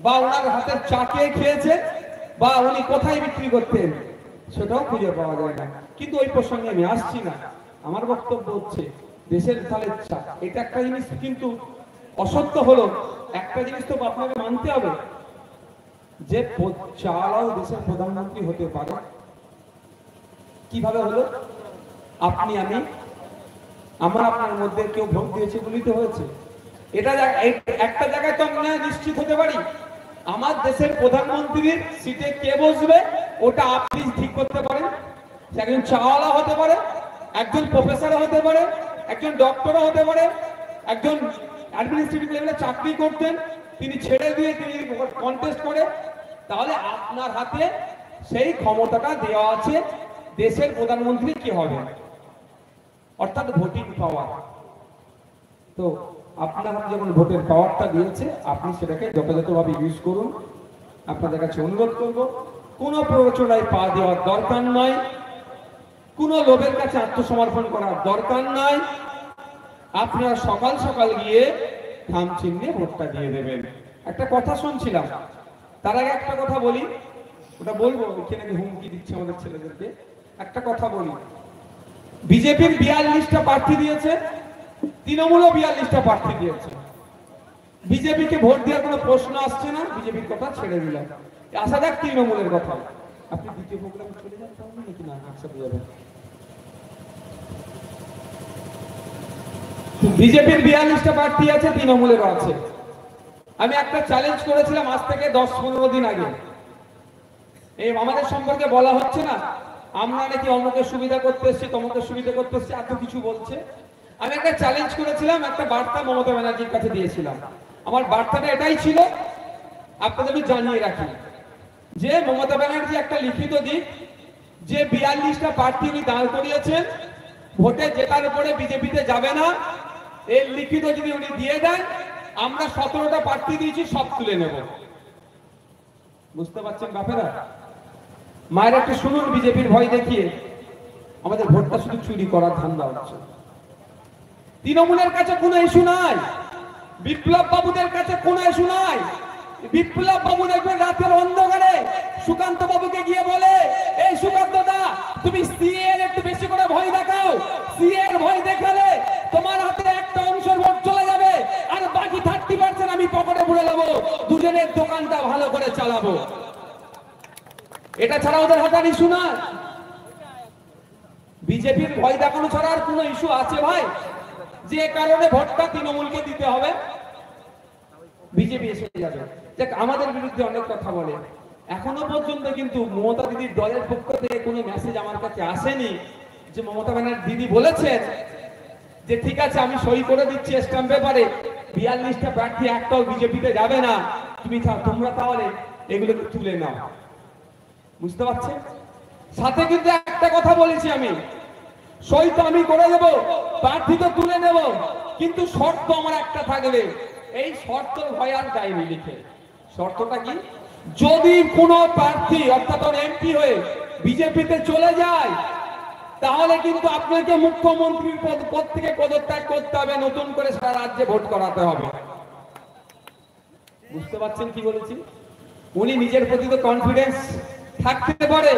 বা ওনার হাতের চা কে খেয়েছে, বা উনি কোথায় বিক্রি করতেন, সেটাও খুঁজে পাওয়া যায় না। কিন্তু ওই প্রসঙ্গে আমি আসছি না। আমার বক্তব্য হচ্ছে দেশের চালের চা, এটা একটা জিনিস কিন্তু অসত্য হলো, একটা জিনিস তো আপনাকে মানতে হবে যে চালাও দেশের প্রধানমন্ত্রী হতে পারে। কিভাবে হলো? আপনি আমি আমরা আপনার মধ্যে কেউ ভোট দিয়েছে বলেই তো হয়েছে। এটা একটা জায়গায় তো আমরা নিশ্চিত হতে পারি, আমার দেশের প্রধানমন্ত্রীর সিটে কে বসবে ওটা আপনি ঠিক করতে পারেন। সে একজন চাওয়ালা হতে পারে, একজন প্রফেসর হতে পারে, একজন ডক্টরও হতে পারে, একজন অ্যাডমিনিস্ট্রেটিভ লেভেলে চাকরি করতেন, তিনি ছেড়ে দিয়ে তিনি কন্টেস্ট করে, তাহলে আপনার হাতে সেই ক্ষমতাটা দেওয়া আছে দেশের প্রধানমন্ত্রী কি হবে, অর্থাৎ ভোটিং পাওয়ার। তো আপনার হাতে যখন ভোটের পাওয়ারটা দিয়েছে, আপনি সেটাকে যথাযথভাবে ইউজ করুন। আপনাদের কাছে অনুরোধ করব, কোনো প্ররোচনায় পা দেওয়ার দরকার নয়, কোনো লোভের কাছে আত্মসমর্পণ করার দরকার নয়। আপনারা সকাল সকাল গিয়ে থাম চিহ্নে ভোটটা দিয়ে দেবেন। একটা কথা শুনছিলাম, তার আগে একটা কথা বলি, ওটা বলবো, এখানে হুমকি দিচ্ছে আমাদের ছেলেদেরকে। একটা কথা বলি, বিজেপির 42টা প্রার্থী দিয়েছে, তৃণমূলও 42টা প্রার্থী দিয়েছে। বিজেপিকে ভোট দেওয়ার কোনো প্রশ্ন আসছে না, বিজেপির কথা ছেড়ে দিলাম। আসা যাক তৃণমূলের কথা। আপনি দ্বিতীয় প্রোগ্রামে চলে যান তাহলে নাকি না একসাথে যাবেন? বিজেপির 42টা প্রার্থী আছে, তৃণমূলেরও আছে। আমি একটা চ্যালেঞ্জ করেছিলাম আজ থেকে 10-15 দিন আগে। এই আমাদের সম্পর্কে বলা হচ্ছে না, আমরা নাকি অমুকের সুবিধা করতে এসেছি, তমুকের সুবিধা করতে এসেছি, এত কিছু বলছে। আমি একটা চ্যালেঞ্জ করেছিলাম, একটা বার্তা মমতা ব্যানার্জির কাছে দিয়েছিলাম। আমার বার্তাটা এটাই ছিল, আপনাদের আমি জানিয়ে রাখি যে মমতা ব্যানার্জি একটা লিখিত দিক, যে 42টা প্রার্থী উনি দাঁড় করিয়েছেন, ভোটে জেতার পরে বিজেপিতে যাবে না, এর লিখিত যদি উনি দিয়ে দেন, আমরা 17টা প্রার্থী দিয়েছি, সব তুলে নেব। বুঝতে পারছেন বাপেরা? মায়ের একটা শুনুন, বিজেপির ভয় দেখিয়ে আমাদের ভোটটা শুধু চুরি করার ধান্দা হচ্ছে। তৃণমূলের কাছে কোনো ইস্যু নাই, বিপ্লব বাবুদের কাছে কোনো ইস্যু নাই। বিপ্লব বাবু দেখবেন রাতের অন্ধকারে সুকান্ত বাবুকে গিয়ে বলে, এই সুকান্ত দা, তুমি সিএ এর একটু বেশি করে ভয় দেখাও, সিএ এর ভয় দেখালে তোমার হাতে একটা অংশের ভোট চলে যাবে, আর বাকি 30% আমি পকেটে পুরে নেবো, দুজনের দোকানটা ভালো করে চালাবো। এটা ছাড়া ওদের হাতে ইস্যু না। বিজেপির ভয় দেখানো ছাড়া আর কোনো ইস্যু আছে ভাই? যে কারণে ভোটটা তৃণমূলকে দিতে হবে, বিজেপি এসে যাবে। দেখ, আমাদের বিরুদ্ধে অনেক কথা বলে, এখনো পর্যন্ত কিন্তু মমতা দিদির দলের পক্ষ থেকে কোনো মেসেজ আমার কাছে আসেনি যে মমতা ব্যানার্জি দিদি বলেছেন যে ঠিক আছে আমি সই করে দিচ্ছি স্ট্যাম্প পেপারে, 42টা প্রার্থী একটাও বিজেপিতে যাবে না, তোমরা তাহলে এগুলোকে তুলে নাও। বুঝতে পারছেন? সাথে কিন্তু একটা কথা বলেছি আমি, সই তো আমি করে দেব, প্রার্থী তো তুলে নেব, কিন্তু শর্ত আমার একটা থাকবে। এই শর্ত ভয় আর যায়নি লিখে। শর্তটা কি? যদি কোনো প্রার্থী অর্থাৎ এমপি হয়ে বিজেপিতে চলে যায়, তাহলে কিন্তু আপনাকে মুখ্যমন্ত্রীর পদ থেকে পদত্যাগ করতে হবে, নতুন করে সারা রাজ্যে ভোট করাতে হবে। বুঝতে পারছেন কি বলেছি? উনি নিজের প্রতি তো কনফিডেন্স থাকতে পারে,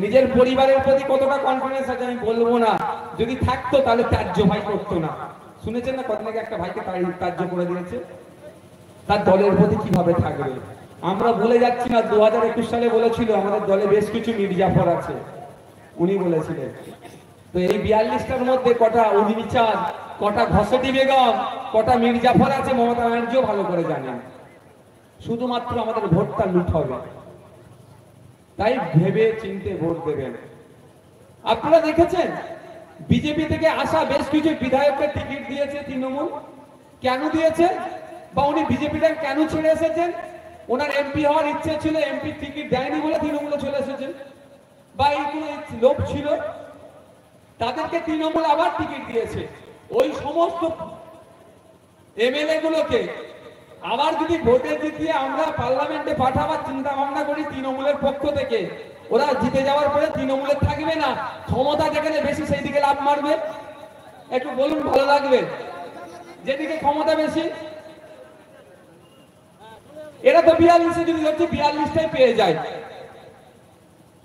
নিজের পরিবারের প্রতি কতটা কনফিডেন্স আছে আমি বলবো না, যদি থাকতো তাহলে ত্যায্য ভাই করতো না। শুনেছেন না কদিন আগে একটা ভাইকে ত্যায্য করে দিয়েছে? তার দলের প্রতি কিভাবে থাকবে? আমরা বলে যাচ্ছি না, 2021 সালে বলেছিল আমাদের দলে বেশ কিছু মির্জাফর আছে, উনি বলেছিলেন। তো এই 42টার মধ্যে কটা অগ্নি চাঁদ, কটা ঘসেটি বেগম, কটা মির্জাফর আছে মমতা ব্যানার্জিও ভালো করে জানেন। শুধুমাত্র আমাদের ভোটটা লুট হবে, তাই ভেবে চিন্তে ভোট দেবেন। আপনারা দেখেছেন বিজেপি থেকে আসা বেশ কিছু বিধায়ককে টিকিট দিয়েছে তৃণমূল। কেন দিয়েছে? বা উনি বিজেপিটা কেন ছেড়ে এসেছেন? ওনার এমপি হওয়ার ইচ্ছে ছিল, এমপি টিকিট দেয়নি বলে তৃণমূলে চলে এসেছেন, বা এই কোনো লোক ছিল, তাদেরকে তৃণমূল আবার টিকিট দিয়েছে। ওই সমস্ত এমএলএ গুলোকে আবার যদি ভোটে জিতিয়ে আমরা পার্লামেন্টে পাঠাবার চিন্তা ভাবনা করি তৃণমূলের পক্ষ থেকে, ওরা জিতে যাওয়ার পরে তৃণমূলের থাকবে না, ক্ষমতা যেখানে বেশি সেই দিকে লাভ মারবে। একটু বলুন, ভালো লাগবে? যেদিকে ক্ষমতা বেশি, এরা তো 42 যদি হচ্ছে 42টাই পেয়ে যায়,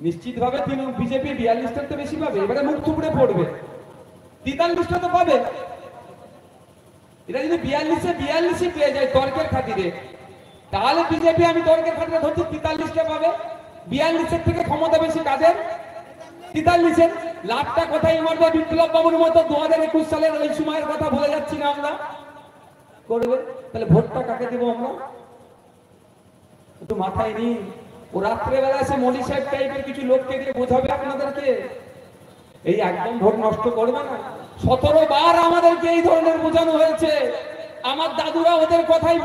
নিশ্চিত ভাবে বিজেপি 42টার তো বেশি পাবে। এবারে মুখ থুবড়ে পড়বে, 43টা তো পাবে। এটা যদি 42 পেয়ে যায় তর্কের খাতিরে, তাহলে বিজেপি, আমি তর্কের খাতিরে ধরছি 43টা পাবে। 42-এর থেকে ক্ষমতা বেশি কাদের? 43-এর। লাভটা কোথায় মারবে? বিপ্লব বাবুর মতো 2021 সালের ওই সময়ের কথা ভুলে যাচ্ছি না আমরা, করবে। তাহলে ভোটটা কাকে দেবো আমরা? একটু মাথায় নিন। ও রাত্রেবেলা এসে মনি সাহেব টাইপের কিছু লোককে দিয়ে বোঝাবে আপনাদেরকে, এই একদম ভোট নষ্ট করবে না। 17 বার আমাদেরকে এই ধরনের বোঝানো হয়েছে। আমার দাদুরা ওদের কথাই,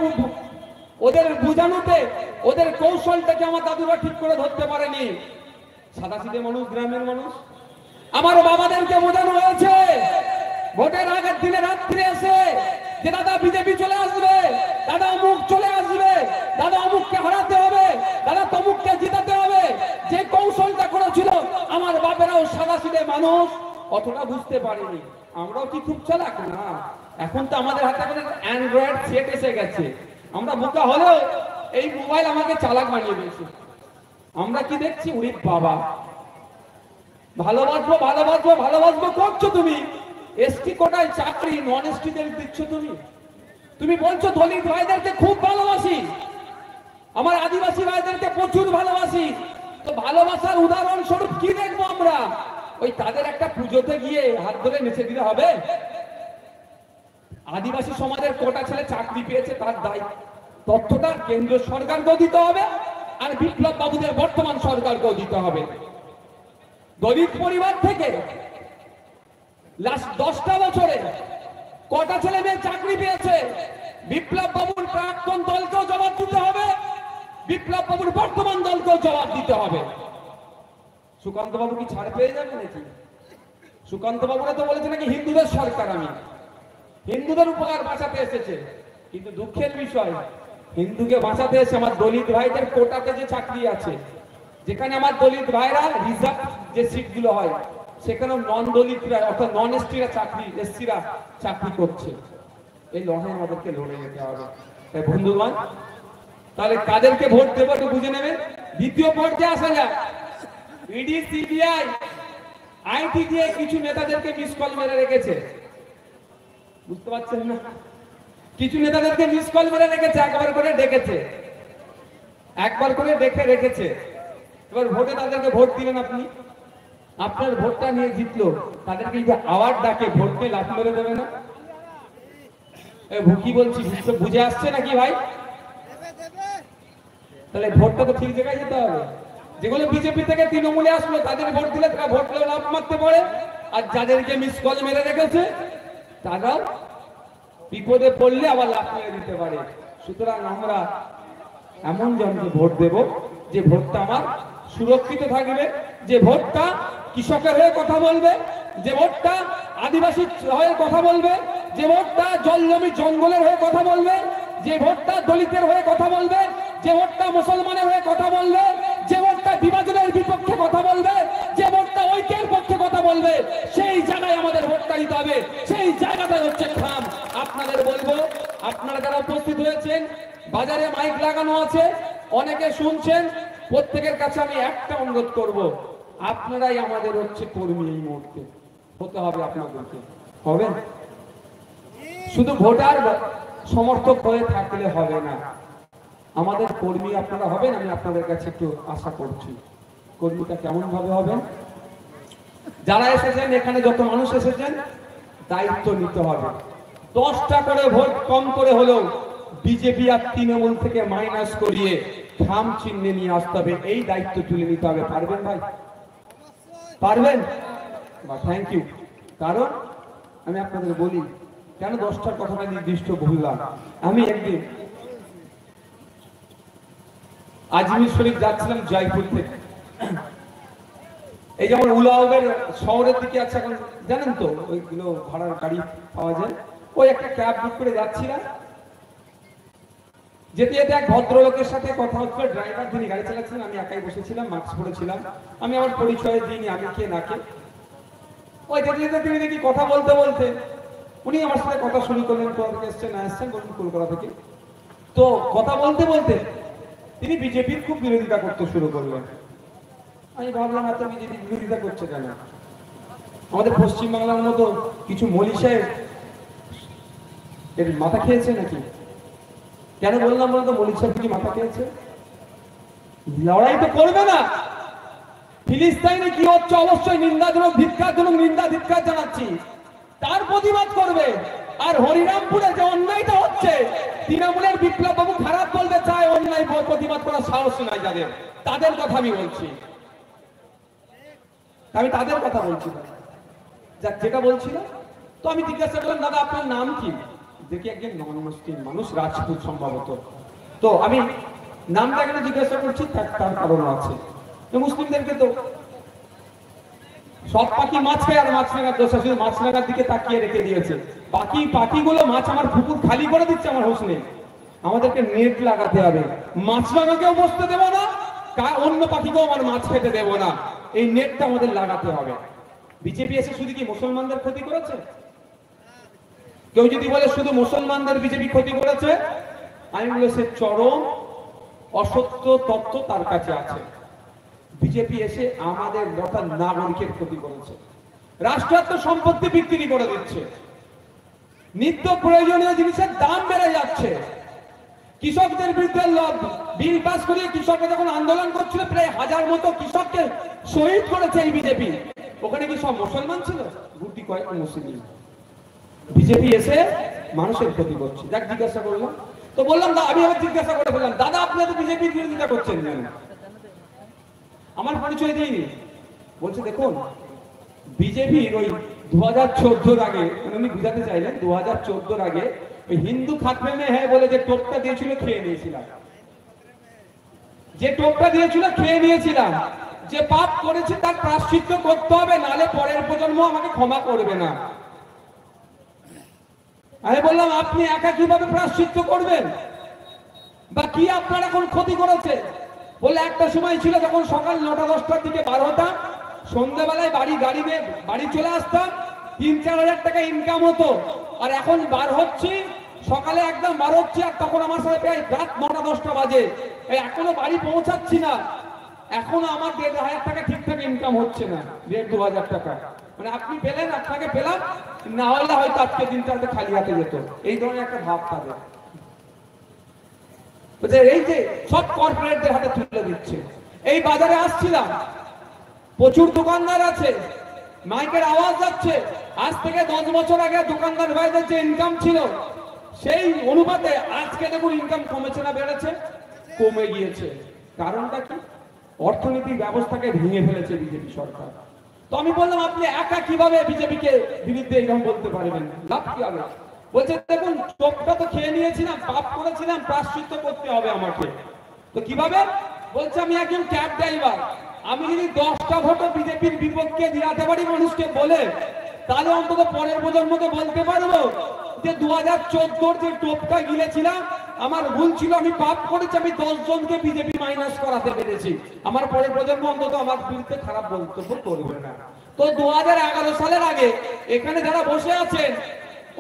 ওদের বোঝানোতে, ওদের কৌশলটাকে আমার দাদুরা ঠিক করে ধরতে পারেনি। সাদাসিধে মানুষ, গ্রামের মানুষ। আমার বাবাদেরকে বোঝানো হয়েছে ভোটের আগের দিনে রাত্রে এসে যে দাদা বিজেপি চলে আসবে, দাদা অমুক চলে আসবে, দাদা অমুককে হারাতে হবে, দাদা তমুককে জিতাতে হবে। যে কৌশলটা করেছিল আমার বাপেরাও সাদাসিধে মানুষ, অতটা বুঝতে পারেনি। আমরাও কি খুব চালাক না? এখন তো আমাদের হাতে অ্যান্ড্রয়েড সেট এসে গেছে, আমরা বোকা হলেও এই মোবাইল আমাকে চালাক বানিয়ে দিয়েছে। আমরা কি দেখছি, উনি বাবা ভালোবাসবো ভালোবাসবো ভালোবাসবো করছো তুমি, এসটি কোটায় চাকরি নন এসটিদের দিচ্ছ তুমি। তুমি বলছো দলিত ভাইদেরকে খুব ভালোবাসি, আমার আদিবাসী ভাইদেরকে প্রচুর ভালোবাসি। তো ভালোবাসার উদাহরণ স্বরূপ কি দেখবো আমরা? ওই তাদের একটা পুজোতে গিয়ে হাত ধরে নেচে দিলে হবে? আদিবাসী সমাজের কোটা ছেলে চাকরি পেয়েছে, তার দায় তথ্যটা কেন্দ্র সরকারকেও দিতে হবে, আর বিপ্লব বাবুদের বর্তমান সরকারকেও দিতে হবে। দলিত পরিবার থেকে লাস্ট 10টা বছরে কটা ছেলে মেয়ে চাকরি পেয়েছে, বিপ্লব বাবুর প্রাক্তন দলকেও জবাব দিতে হবে, বিপ্লব বাবুর বর্তমান দলকেও জবাব দিতে হবে। সুকান্ত বাবু কি ছাড় পেয়ে যাবে নাকি? সুকান্ত বাবুরা তো বলেছে নাকি হিন্দুদের সরকার, আমি হিন্দুদের উপকার বাঁচাতে এসেছে। কিন্তু দুঃখের বিষয়, হিন্দুকে বাঁচাতে এসে আমার দলিত ভাইদের কোটাতে যে চাকরি আছে, যেখানে আমার দলিত ভাইরা রিজার্ভ যে সিটগুলো হয় সেখানেও নন দলিতরা অর্থাৎ নন এসটিরা চাকরি, এসসিরা চাকরি করছে। এই লড়াই আমাদেরকে লড়ে যেতে হবে। তাই বন্ধুগণ, তাহলে কাদেরকে ভোট দেবো একটু বুঝে নেবেন। দ্বিতীয় পর্যায়ে আসা যাক। ইডি, সিবিআই, আইটি দিয়ে কিছু নেতাদেরকে মিস কল মেরে রেখেছে, বুঝতে পারছেন না? কিছু নেতাদেরকে মিস কল মেরে রেখেছে, একবার করে ডেকেছে, একবার করে ডেকে রেখেছে। এবার ভোটে তাদেরকে ভোট দিলেন আপনি, আপনার ভোটটা নিয়ে জিতলো, তাদেরকে যে আওয়াজ ডাকে ভোট নিয়ে লাফ মেরে দেবে না? কি বলছি বুঝে আসছে নাকি ভাই? তাহলে ভোটটা তো ঠিক জায়গায় যেতে হবে। যেগুলো বিজেপি থেকে তৃণমূলে আসলো তাদের ভোট দিলে তারা ভোট লাভ মারতে পারে, আর যাদেরকে মিস কল মেরে রেখেছে তারাও বিপদে পড়লে আবার লাভ মেরে দিতে পারে। সুতরাং আমরা এমন জনকে ভোট দেব যে ভোটটা আমার সুরক্ষিত থাকবে, যে ভোটটা কৃষকের হয়ে কথা বলবে, যে ভোটটা আদিবাসী হয়ে কথা বলবে, যে ভোটটা জল জমি জঙ্গলের হয়ে কথা বলবে, যে ভোটটা দলিতের হয়ে কথা বলবে, যে ভোটটা মুসলমানের হয়ে কথা বলবে, যে ভোটটা বিভাজনের বিপক্ষে কথা বলবে, যে ভোটটা ঐক্যের পক্ষে কথা বলবে, সেই জায়গায় আমাদের ভোটটা দিতে হবে। সেই জায়গাটা হচ্ছে খাম। আপনাদের বলবো, আপনারা যারা উপস্থিত হয়েছেন, বাজারে মাইক লাগানো আছে, অনেকে শুনছেন, প্রত্যেকের কাছে আমি একটা অনুরোধ করব, আপনারাই আমাদের হচ্ছে কর্মী। এই মুহূর্তে হতে হবে আপনাদেরকে, হবে শুধু ভোটার সমর্থক হয়ে থাকলে হবে না, আমাদের কর্মী আপনারা হবেন। আমি আপনাদের কাছে একটু আশা করছি, কর্মীটা কেমন ভাবে হবেন? যারা এসেছেন এখানে, যত মানুষ এসেছেন, দায়িত্ব নিতে হবে। 10টা করে ভোট কম করে হলেও বিজেপি আর তৃণমূল থেকে মাইনাস করিয়ে খাম চিহ্নে নিয়ে আসতে হবে। এই দায়িত্ব তুলে নিতে হবে। পারবেন ভাই? পারবেন? Thank you. কারণ আমি আপনাদের বলি, কেন 10টার কথাটা নির্দিষ্ট বললাম, আমি একদিন আজমির শরীফ যাচ্ছিলাম জয়পুর থেকে। এই যেমন উলাওবের শহরের দিকে আছে এখন, জানেন তো, ওইগুলো ভাড়ার গাড়ি পাওয়া যায়, ওই একটা ক্যাব বুক করে যাচ্ছিলাম। যেতে যেতে এক ভদ্রলোকের সাথে কথা হচ্ছিল, ড্রাইভার যিনি গাড়ি চালাচ্ছিলেন, আমি একাই বসেছিলাম, মাস্ক পরেছিলাম। আমি আমার পরিচয় দিইনি আমি কে না কে। ওই যেতে যেতে তিনি দেখি কথা বলতে বলতে উনি আমার সাথে কথা শুরু করলেন, কোথা থেকে এসছেন না এসছেন, বলুন কলকাতা থেকে। তো কথা বলতে বলতে তিনি বিজেপির খুব বিরোধিতা করতে শুরু করলেন। আমি ভাবলাম এত বিজেপি বিরোধিতা করছে কেন? আমাদের পশ্চিমবাংলার মতো কিছু মলি সাহেব এর মাথা খেয়েছে নাকি? কেন বললাম বলতো, মলি সাহেব কি মাথা খেয়েছে? লড়াই তো করবে না। ফিলিস্তিনে কি হচ্ছে অবশ্যই নিন্দাজনক, ধিক্কারজনক, ধিক্কার জানাচ্ছি, তার প্রতিবাদ করবে। আর হরিরামপুরে যে অন্যায়টা হচ্ছে, তৃণমূলের বিপ্লব বাবু খারাপ বলতে চায়, অন্যায় প্রতিবাদ করার সাহস নাই যাদের, তাদের কথা আমি বলছি। আমি তাদের কথা বলছি, যেটা বলছিলাম। তো আমি জিজ্ঞাসা করলাম, দাদা আপনার নাম কি? দেখি একজন নন মুসলিম মানুষ, রাজপুত সম্ভবত। তো আমি নামটা কেন জিজ্ঞাসা করছি, তার কারণ আছে। মুসলিমদেরকে তো সব পাখি মাছ খায়, আর মাছ লাগার দোষা শুধু মাছ লাগার দিকে তাকিয়ে রেখে দিয়েছে। বাকি পাখিগুলো মাছ আমার পুকুর খালি করে দিচ্ছে, আমার হোশ নেই। আমাদেরকে নেট লাগাতে হবে। মাছ লাগাকেও বসতে দেবো না, অন্য পাখিকেও আমার মাছ খেতে দেবো না। এই নেটটা আমাদের লাগাতে হবে। বিজেপি এসে শুধু কি মুসলমানদের ক্ষতি করেছে? কেউ যদি বলে শুধু মুসলমানদের বিজেপি ক্ষতি করেছে, আমি বলে সে চরম অসত্য তত্ত্ব তার কাছে আছে। বিজেপি এসে আমাদের গোটা নাগরিকের ক্ষতি করেছে, রাষ্ট্রায়ত্ত সম্পত্তি বিক্রি করে দিচ্ছে, নিত্য প্রয়োজনীয় জিনিসের দাম বেড়ে যাচ্ছে, কৃষকদের বিরুদ্ধে বিল পাস করিয়ে কৃষকরা যখন আন্দোলন করছিল প্রায় 1000 মতো কৃষককে শহীদ করেছে এই বিজেপি। ওখানে কি সব মুসলমান ছিল? গুটি কয়েক মুসলিম। বিজেপি এসে মানুষের ক্ষতি করছে। যাক জিজ্ঞাসা করলাম তো বললাম, আমি আবার জিজ্ঞাসা করে বললাম, দাদা আপনি তো বিজেপির বিরোধিতা করছেন না। আমার পরিচয় দিইনি। বলছে দেখুন, বিজেপির ওই 2014 আগে, উনি বুঝাতে চাইলেন 2014 আগে ওই হিন্দু খাতমে মে হ্যাঁ বলে যে টোপটা দিয়েছিল খেয়ে নিয়েছিলাম, যে টোপটা দিয়েছিল খেয়ে নিয়েছিলাম। যে পাপ করেছে তার প্রায়শ্চিত্ত করতে হবে, নালে পরের প্রজন্ম আমাকে ক্ষমা করবে না। আমি বললাম আপনি একা কিভাবে প্রায়শ্চিত্ত করবেন, বা কি আপনার এখন ক্ষতি করেছে? বলে একটা সময় ছিল যখন সকাল 9টা-10টার দিকে বার হতাম, সন্ধ্যাবেলায় গাড়ি নিয়ে বাড়ি চলে আসতাম, 3-4 হাজার টাকা ইনকাম হতো। আর এখন বার হচ্ছি সকালে একদম বার হচ্ছি, আর তখন আমার সাথে প্রায় রাত 9টা-10টা বাজে, এখনো বাড়ি পৌঁছাচ্ছি না। এখনো আমার 1,500 টাকা ঠিকঠাক ইনকাম হচ্ছে না, 1,500-2,000 টাকা। মানে আপনি পেলেন, আপনাকে পেলাম, না হলে হয়তো আজকে দিনটা খালি হাতে যেত। এই ধরনের একটা ভাব তাদের। এই যে সব কর্পোরেটদের হাতে তুলে দিচ্ছে। এই বাজারে আসছিলাম, প্রচুর দোকানদার আছে, মাইকের আওয়াজ যাচ্ছে। আজ থেকে 10 বছর আগে দোকানদার ভাইদের যে ইনকাম ছিল সেই অনুপাতে আজকে দেখুন ইনকাম কমেছে না বেড়েছে? কমে গিয়েছে। কারণটা কি? অর্থনৈতিক ব্যবস্থাকে ভেঙে ফেলেছে বিজেপি সরকার। তো আমি বললাম আপনি একা কিভাবে বিজেপিকে বিরুদ্ধে এরকম বলতে পারবেন? লাভ কি হবে? বলছে দেখুন চোখটা তো খেয়ে নিয়েছিলাম, পাপ করেছিলাম, প্রায়শ্চিত্ত করতে হবে আমাকে। তো কিভাবে? বলছে আমি একজন ক্যাব ড্রাইভার, আমি যদি 10টা ভোটও বিজেপির বিপক্ষে দিতে পারি মানুষকে বলে, তাহলে অন্তত পরের প্রজন্মকে বলতে পারবো যে 2014 যে টোপটা গিলেছিলাম আমার ভুল ছিল, আমি পাপ করেছি, আমি 10 জনকে বিজেপি মাইনাস করাতে পেরেছি। আমার পরের প্রজন্ম অন্তত আমার বিরুদ্ধে খারাপ মন্তব্য করবে না। তো 2011 সালের আগে এখানে যারা বসে আছেন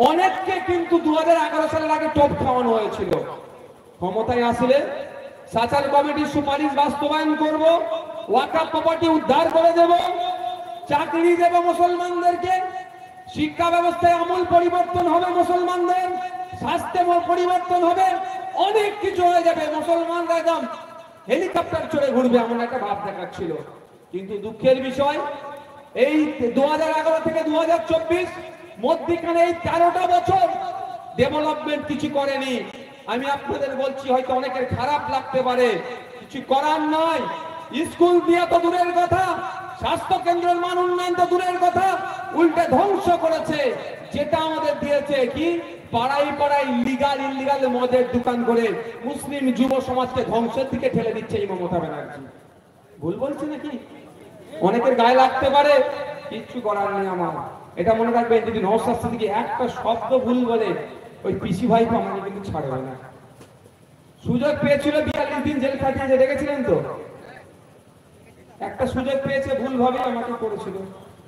অনেককে কিন্তু 2011 সালের আগে টোপ খাওয়ানো হয়েছিল। ক্ষমতায় আসলে সাচার কমিটির সুপারিশ বাস্তবায়ন করব, ওয়াকফ প্রপার্টি উদ্ধার করে দেব, চাকরি দেব মুসলমানদেরকে, শিক্ষা ব্যবস্থায় আমূল পরিবর্তন হবে মুসলমানদের, স্বাস্থ্য পরিবর্তন হবে, অনেক কিছু হয়ে যাবে, মুসলমানরা একদম হেলিকপ্টার চড়ে ঘুরবে, এমন একটা ভাব দেখাচ্ছিল। কিন্তু দুঃখের বিষয় এই 2011 থেকে 2024 মধ্যখানে এই 13টা বছর ডেভেলপমেন্ট কিছু করেনি। আমি আপনাদের বলছি, হয়তো অনেকের খারাপ লাগতে পারে, কিছু করার নয়। স্কুল দিয়ে তো দূরের কথা, স্বাস্থ্য কেন্দ্রের মান উন্নয়ন তো দূরের কথা, উল্টে ধ্বংস করেছে। যেটা আমাদের দিয়েছে কি, পাড়ায় পাড়ায় লিগাল ইলিগাল মদের দোকান করে মুসলিম যুব সমাজকে ধ্বংসের দিকে ঠেলে দিচ্ছে এই মমতা ব্যানার্জি। ভুল বলছে নাকি? অনেকের গায়ে লাগতে পারে, কিচ্ছু করার নেই আমার। এটা মনে রাখবেন, যদি নওশাদ সিদ্দিকী একটা শব্দ ভুল বলে, ওই পিসি ভাই আমাকে কিন্তু ছাড়বে না। সুযোগ পেয়েছিল 42 দিন জেল খাটিয়েছে, দেখেছিলেন তো? একটা সুযোগ পেয়েছে, ভুলভাবে আমাকে করেছিল,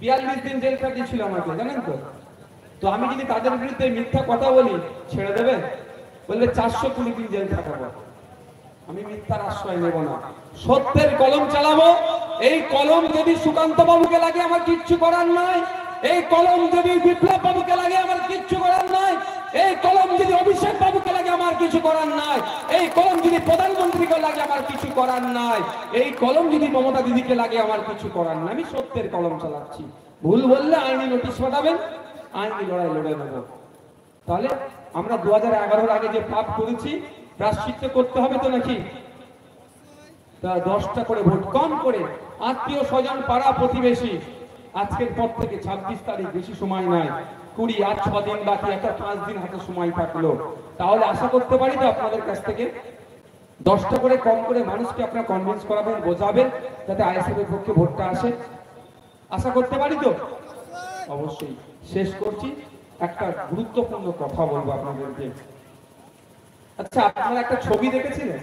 42 দিন জেল খাটিয়েছিল আমাকে, জানেন তো? তো আমি যদি তাদের বিরুদ্ধে মিথ্যা কথা বলি, ছেড়ে দেবে? বললে 420 দিন জেল খাটাবো। আমি মিথ্যার আশ্রয় নেব না, সত্যের কলম চালাবো। এই কলম যদি সুকান্ত বাবুকে লাগে আমার কিচ্ছু করার নাই, এই কলম যদি বিপ্লব বাবুকে লাগে আমার কিচ্ছু করার নাই, এই কলম যদি অভিষেক বাবুকে লাগে আমার কিছু করার নাই, এই কলম যদি প্রধানমন্ত্রীকে লাগে আমার কিছু করার নাই, এই কলম যদি মমতা দিদিকে লাগে আমার কিছু করার নাই। আমি সত্যের কলম চালাচ্ছি। ভুল বললে আইনি নোটিশ পাঠাবেন, আইনি লড়াই লড়ে নেব। তাহলে আমরা 2011 আগে যে পাপ করেছি প্রায়শ্চিত্ত করতে হবে তো নাকি? তা 10টা করে ভোট কম করে আত্মীয় স্বজন পাড়া প্রতিবেশী, আজকের পর থেকে 26 তারিখ, বেশি সময় নাই, 20 আর 6 দিন বাকি, একটা 5 দিন হাতে সময় থাকলো। তাহলে আশা করতে পারি তো আপনাদের কাছ থেকে 10টা করে কম করে মানুষকে আপনারা কনভিন্স করাবেন, বোঝাবেন, যাতে আইএসএফ এর পক্ষে ভোটটা আসে। আশা করতে পারি তো? অবশ্যই। শেষ করছি, একটা গুরুত্বপূর্ণ কথা বলবো আপনাদেরকে। আচ্ছা, আপনারা একটা ছবি দেখেছিলেন,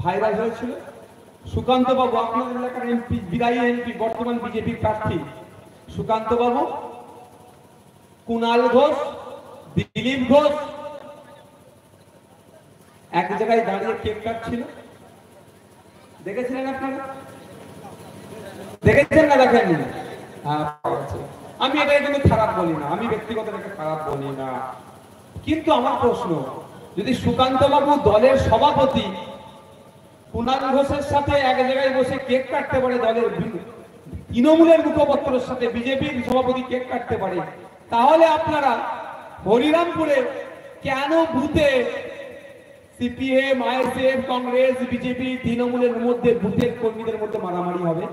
ভাইরাল হয়েছিল? সুকান্ত বাবু, আপনাদের এলাকার এমপি, বিদায়ী এমপি, বর্তমান বিজেপি প্রার্থী সুকান্ত বাবু, কুণাল ঘোষ দিলীপ ঘোষ এক জায়গায় দাঁড়িয়ে কেক কাটছিল, দেখেছিলেন আপনারা? দেখেছেন না দেখেননি? আমি এটা কিন্তু খারাপ বলি না, আমি ব্যক্তিগত খারাপ বলি না, কিন্তু আমার প্রশ্ন, যদি সুকান্ত বাবু দলের সভাপতি কুণাল ঘোষের সাথে এক জায়গায় বসে কেক কাটতে পারে, দলের তৃণমূলের মুখপত্রের সাথে বিজেপির সভাপতি কেক কাটতে পারে, তাহলে আপনারা হরিরামপুরে কেন বুথে সিপিএম, আইএসএফ, কংগ্রেস, বিজেপি, তৃণমূলের মধ্যে বুথের কর্মীদের মধ্যে মারামারি হবে?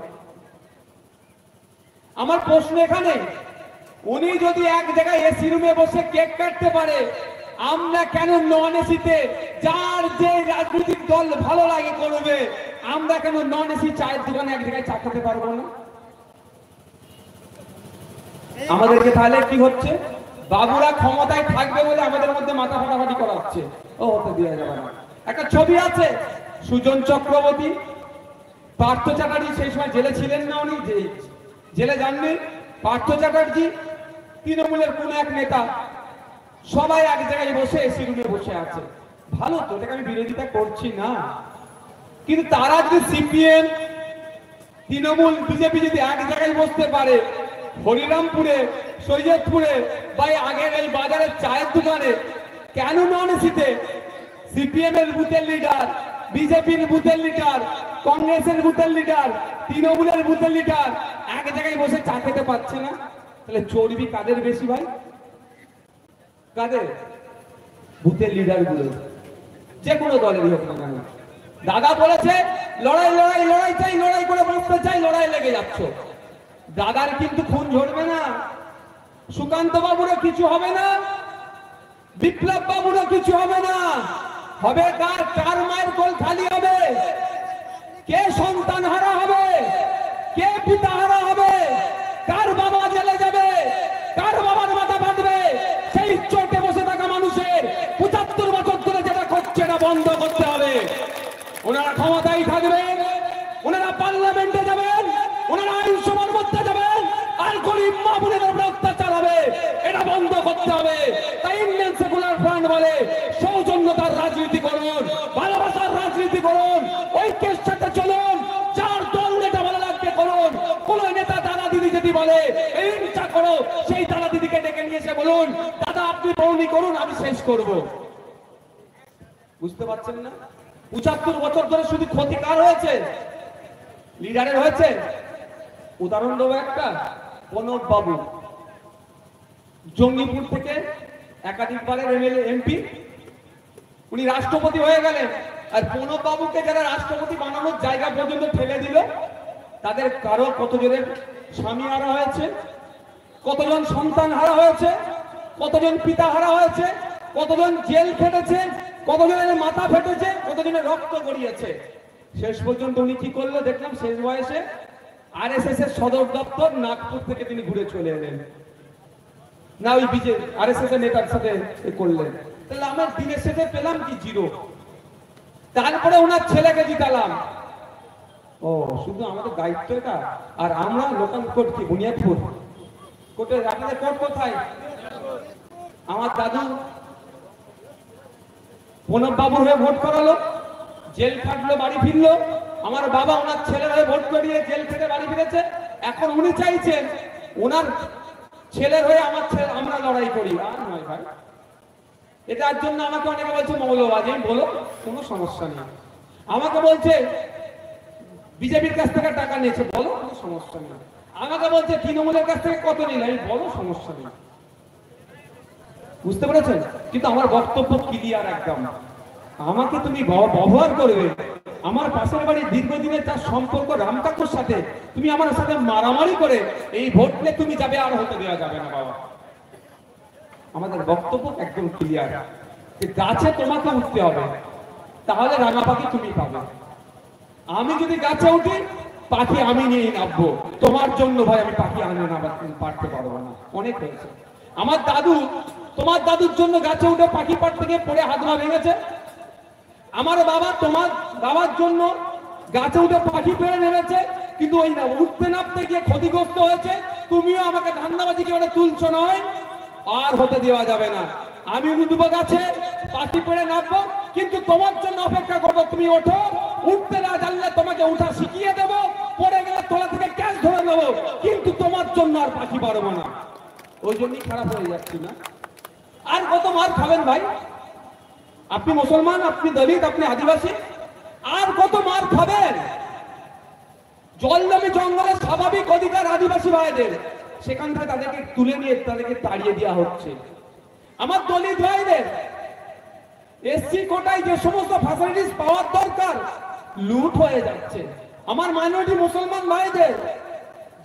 আমার প্রশ্ন এখানে, উনি যদি এক জায়গায় এসি রুমে বসে কেক কাটতে পারে, আমরা কেন নন এসিতে যার যে রাজনৈতিক দল ভালো লাগে করবে, আমরা কেন নন এসি চায়ের দোকানে এক জায়গায় চা খেতে পারবো না? আমাদেরকে তাহলে কি হচ্ছে, বাবুরা ক্ষমতায় থাকবে বলে আমাদের মধ্যে মাথা ফাটাফাটি করা হচ্ছে। ও হতে দেওয়া যাবে না। একটা ছবি আছে, সুজন চক্রবর্তী, পার্থ চ্যাটার্জি সেই সময় জেলে ছিলেন না, উনি জেলে যাননি, পার্থ চ্যাটার্জি, তৃণমূলের কোন এক নেতা, সবাই এক জায়গায় বসে এসি রুমে বসে আছে। ভালো তো, এটাকে আমি বিরোধিতা করছি না, কিন্তু তারা যদি সিপিএম, তৃণমূল, বিজেপি যদি এক জায়গায় বসতে পারে, হরিরামপুরে, সৈয়দপুরে বা আগের এই বাজারের চায়ের দোকানে, কেন নন এসিতে সিপিএম এর বুথের লিডার, বিজেপির বুথের লিডার, কংগ্রেসের বুথের লিডার, তৃণমূলের বুথের লিডার এক জায়গায় বসে চা খেতে পারছে না? তাহলে চর্বি কাদের বেশি ভাই? কাদের? বুথের লিডার গুলো, যে কোনো দলেরই হোক না কেন। দাদা বলেছে লড়াই লড়াই লড়াই চাই, লড়াই করে বাঁচতে চাই, লড়াই লেগে যাচ্ছ। দাদার কিন্তু খুন ঝরবে না, সুকান্ত বাবুরও কিছু হবে না, বিপ্লব বাবুরও কিছু হবে না। হবে কার মায়ের কোল খালি হবে, কে সন্তান হারা হবে, কে পিতা হারা হবে, কার বাবা জেলে যাবে, কার বাবার মাথা বাঁধবে, সেই চোটে বসে থাকা মানুষের ৭৫ বছর ধরে যেটা করছে এটা বন্ধ করতে হবে। ওনারা ক্ষমতায় থাকবেন, ওনারা পার্লামেন্টে যাবেন, ওনারা আইনসভার মধ্যে যাবেন, আর গরিব মা বোনেদের উপর অত্যাচার হবে, এটা বন্ধ করতে হবে। তাই ইন্ডিয়ান সেকুলার ফ্রন্ট বলে সৌজন্যতার রাজনীতি করুন, ভালোবাসার রাজনীতি করুন, ঐক্যের সাথে চলুন, যার দল নেতা ভালো লাগবে করুন। কোন নেতা দাদা দিদি যদি বলে হিংসা করো, সেই দাদা দিদিকে ডেকে নিয়ে এসে বলুন দাদা আপনি বউনি করুন, আমি শেষ করব। বুঝতে পারছেন না? ৭৫ বছর ধরে শুধু ক্ষতিকার হয়েছে, লিডারের হয়েছে। উদাহরণ দেবো একটা, প্রণব বাবু জঙ্গিপুর থেকে একাধিকবারের এমএলএ এমপি, উনি রাষ্ট্রপতি হয়ে গেলেন। আর প্রণব বাবুকে যারা রাষ্ট্রপতি বানানোর জায়গা পর্যন্ত ঠেলে দিল, তাদের কারো কতজনের স্বামী হারা হয়েছে, কতজন সন্তান হারা হয়েছে, কতজন পিতা হারা হয়েছে, কতজন জেল খেটেছে, কতজনের মাথা ফেটেছে, কতজনের রক্ত গড়িয়েছে। শেষ পর্যন্ত উনি কি করলো দেখলাম, শেষ বয়সে আরএসএস এর সদর দপ্তর নাগপুর থেকে তিনি ঘুরে চলে এলেন, না ওই বিজেপি আরএসএস এর নেতার সাথে করলেন। তাহলে আমার দিনের শেষে পেলাম কি? জিরো। তারপরে ওনার ছেলেকে জিতালাম। ও শুধু আমাদের দায়িত্ব এটা। আর আমরা লোকাল কোর্ট কি বুনিয়াদপুর কোর্টে, আপনাদের কোর্ট কোথায়? আমার দাদু প্রণব বাবুর হয়ে ভোট করালো, জেল খাটলো, বাড়ি ফিরলো। আমার বাবা ওনার ছেলের হয়ে ভোট করিয়ে জেল থেকে বাড়ি ফিরেছে। এখন উনি চাইছেন ওনার ছেলের হয়ে আমরা লড়াই করি। আর নয় ভাই, এটার জন্য আমাকে অনেকে বলছে মৌলবাদী। আমি বলো কোনো সমস্যা নেই। আমাকে বলছে বিজেপির কাছ থেকে টাকা নিয়েছে, বলো কোনো সমস্যা নেই। আমাকে বলছে তৃণমূলের কাছ থেকে কত নিল, আমি বলো সমস্যা নেই। বুঝতে পেরেছেন? কিন্তু আমার বক্তব্য ক্লিয়ার একদম। আমাকে তুমি ব্যবহার করবে, আমার পাশের বাড়ির দীর্ঘদিনের তার সম্পর্ক রাম কাকুর সাথে তুমি আমার সাথে মারামারি করে এই ভোট নিয়ে তুমি যাবে, আর হতে দেওয়া যাবে না বাবা। আমাদের বক্তব্য একদম ক্লিয়ার, গাছে তোমাকে উঠতে হবে, তাহলে রাঙা পাখি তুমি পাবে। আমি যদি গাছে উঠি, পাখি আমি নিয়ে নামবো। তোমার জন্য ভাই আমি পাখি আনে না পারতে পারবো না, অনেক হয়েছে। আমার দাদু তোমার দাদুর জন্য গাছে উঠে পাখি পাড়তে গিয়ে পড়ে হাত পা ভেঙেছে। আমার বাবা তোমার বাবার জন্য গাছে উঠে পাখি পেড়ে নেমেছে, কিন্তু ওই না উঠতে নামতে গিয়ে ক্ষতিগ্রস্ত হয়েছে। তুমিও আমাকে ধান্দাবাজি করে তুলছো নয়, আর হতে দেওয়া যাবে না। আমি উঠবো গাছে, পাখি পেড়ে নামবো, কিন্তু তোমার জন্য অপেক্ষা করবো। তুমি ওঠো, উঠতে না জানলে তোমাকে উঠা শিখিয়ে দেবো, পড়ে গেলে তোলা থেকে ক্যাশ ধরে নেবো, কিন্তু তোমার জন্য আর পাখি পারবো না। ওই জন্যই খারাপ হয়ে যাচ্ছি না। আর কত মার খাবেন ভাই? আপনি মুসলমান, আপনি দলিত, আপনি আদিবাসী, আর কত মার খাবেন? জলজমি জঙ্গলের স্বাভাবিক অধিকার আদিবাসী ভাইদের, সেখান থেকে তাদেরকে তুলে নিয়ে তাদেরকে তাড়িয়ে দেওয়া হচ্ছে। আমার দলিত ভাইদের এসসি কোটায় যে সমস্ত ফ্যাসিলিটিস পাওয়ার দরকার লুট হয়ে যাচ্ছে। আমার মাইনরিটি মুসলমান ভাইদের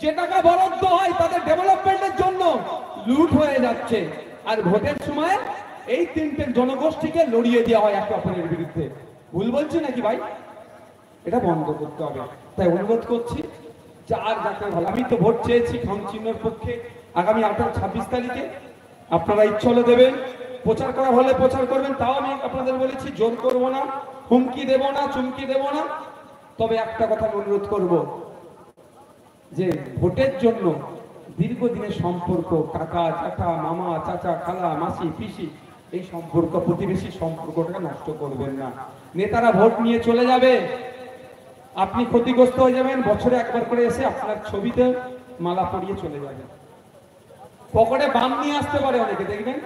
যে টাকা বরাদ্দ হয় তাদের ডেভেলপমেন্টের জন্য লুট হয়ে যাচ্ছে। আর ভোটের সময় এই তিনটে জনগোষ্ঠীকে লড়িয়ে দেওয়া হয় একে অপরের বিরুদ্ধে। ভুল বলছি নাকি ভাই? এটা বন্ধ করতে হবে। তাই অনুরোধ করছি, যার যাকে ভালো, আমি তো ভোট চেয়েছি খাম চিহ্নের পক্ষে আগামী 28-26 তারিখে। আপনারা ইচ্ছা হলে দেবেন, প্রচার করা হলে প্রচার করবেন, তাও আমি আপনাদের বলেছি জোর করবো না, হুমকি দেব না, চুমকি দেব না। তবে একটা কথা অনুরোধ করব, যে ভোটের জন্য দীর্ঘদিনের সম্পর্ক, কাকা জ্যাঠা মামা চাচা খালা মাসি পিসি, এই সম্পর্ক প্রতিবেশী সম্পর্কটাকে নষ্ট করবেন না। নেতারা ভোট নিয়ে চলে যাবে, আপনি ক্ষতিগ্রস্ত হয়ে যাবেন। বছরে একবার করে এসে আপনার ছবিতে মালা পরিয়ে চলে যাবে। পকেটে বাম নিয়ে আসতে পারে অনেকে, দেখবেন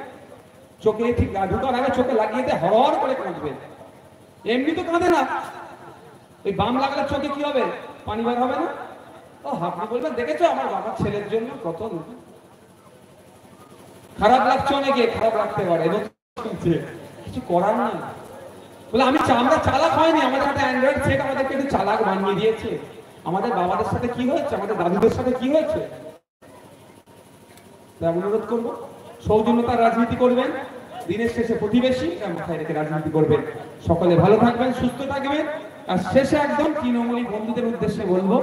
চোখে ঠিক ঢুকার আগে চোখে লাগিয়ে দিয়ে হর করে কাঁদবে। এমনি তো কাঁদে না, ওই বাম লাগলে চোখে কি হবে? পানি বার হবে না? ও আপনি বলবেন দেখেছো আমার বাবার ছেলের জন্য কত। খারাপ লাগছে অনেকে, খারাপ লাগতে পারে, কিছু করার নেই। বলে আমরা চালাক হয়নি, আমাদের একটা অ্যান্ড্রয়েড সেট আমাদেরকে একটু চালাক বানিয়ে দিয়েছে। আমাদের বাবাদের সাথে কি হয়েছে, আমাদের দাদুদের সাথে কি হয়েছে? অনুরোধ করবো, সৌজন্যতার রাজনীতি করবেন, দিনের শেষে প্রতিবেশী মাথায় রেখে রাজনীতি করবেন। সকলে ভালো থাকবেন, সুস্থ থাকবেন। আর শেষে একদম তৃণমূলী বন্ধুদের উদ্দেশ্যে বলবো,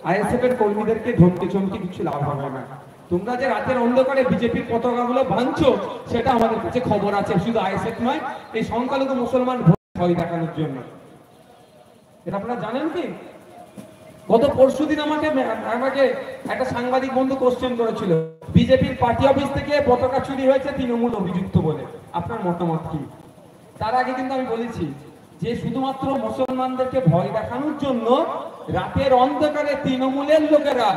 আইএসএফ এর কর্মীদেরকে ধমকে চমকে কিছু লাভ হবে না। তোমরা যে রাতের অন্ধকারে বিজেপির পতাকাগুলো ভাঙছো, সেটা আমাদের কাছে খবর আছে। শুধু আইএসএফ নয়, এই সংখ্যালঘু মুসলমান ভয় দেখানোর জন্য। এটা আপনারা জানেন কি? গত পরশুদিন আমাকে একটা সাংবাদিক বন্ধু কোশ্চেন করেছিল, বিজেপির পার্টি অফিস থেকে পতাকা চুরি হয়েছে, তৃণমূল অভিযুক্ত বলে। আপনার মতামত কি? তার আগে কিন্তু আমি বলেছি যে শুধুমাত্র মুসলমানদেরকে ভয় দেখানোর জন্য রাতের অন্ধকারে তৃণমূলের লোকেরা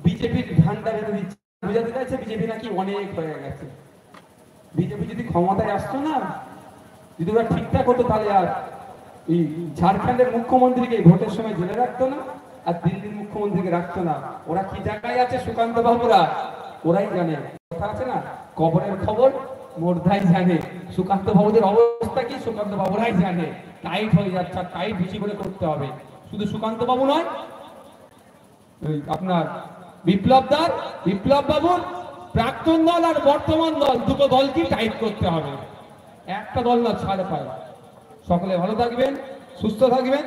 বিজেপির ঝান্ডা বেঁধে দিচ্ছে। বুঝাতে চাইছে বিজেপি নাকি অনেক হয়ে গেছে। বিজেপি যদি ক্ষমতায় আসতো না, যদি ওরা ঠিকঠাক হতো, তাহলে আর এই ঝাড়খণ্ডের মুখ্যমন্ত্রীকে ভোটের সময় জেলে রাখতো না, আর দিল্লির মুখ্যমন্ত্রীকে রাখতো না। ওরা কি জায়গায় আছে সুকান্ত বাবুরা ওরাই জানে। কথা আছে না, কবরের খবর মোর্ধাই জানে। সুকান্ত বাবুদের অবস্থা কি সুকান্ত বাবুরাই জানে। টাইট হয়ে যাচ্ছে, টাইট বেশি করে করতে হবে। শুধু সুকান্ত বাবু নয়, আপনার বিপ্লব বাবুর প্রাক্তন দল আর বর্তমান দল, দুটো দলকে টাইট করতে হবে। একটা দল না ছাড় পায়। সকলে ভালো থাকবেন, সুস্থ থাকবেন।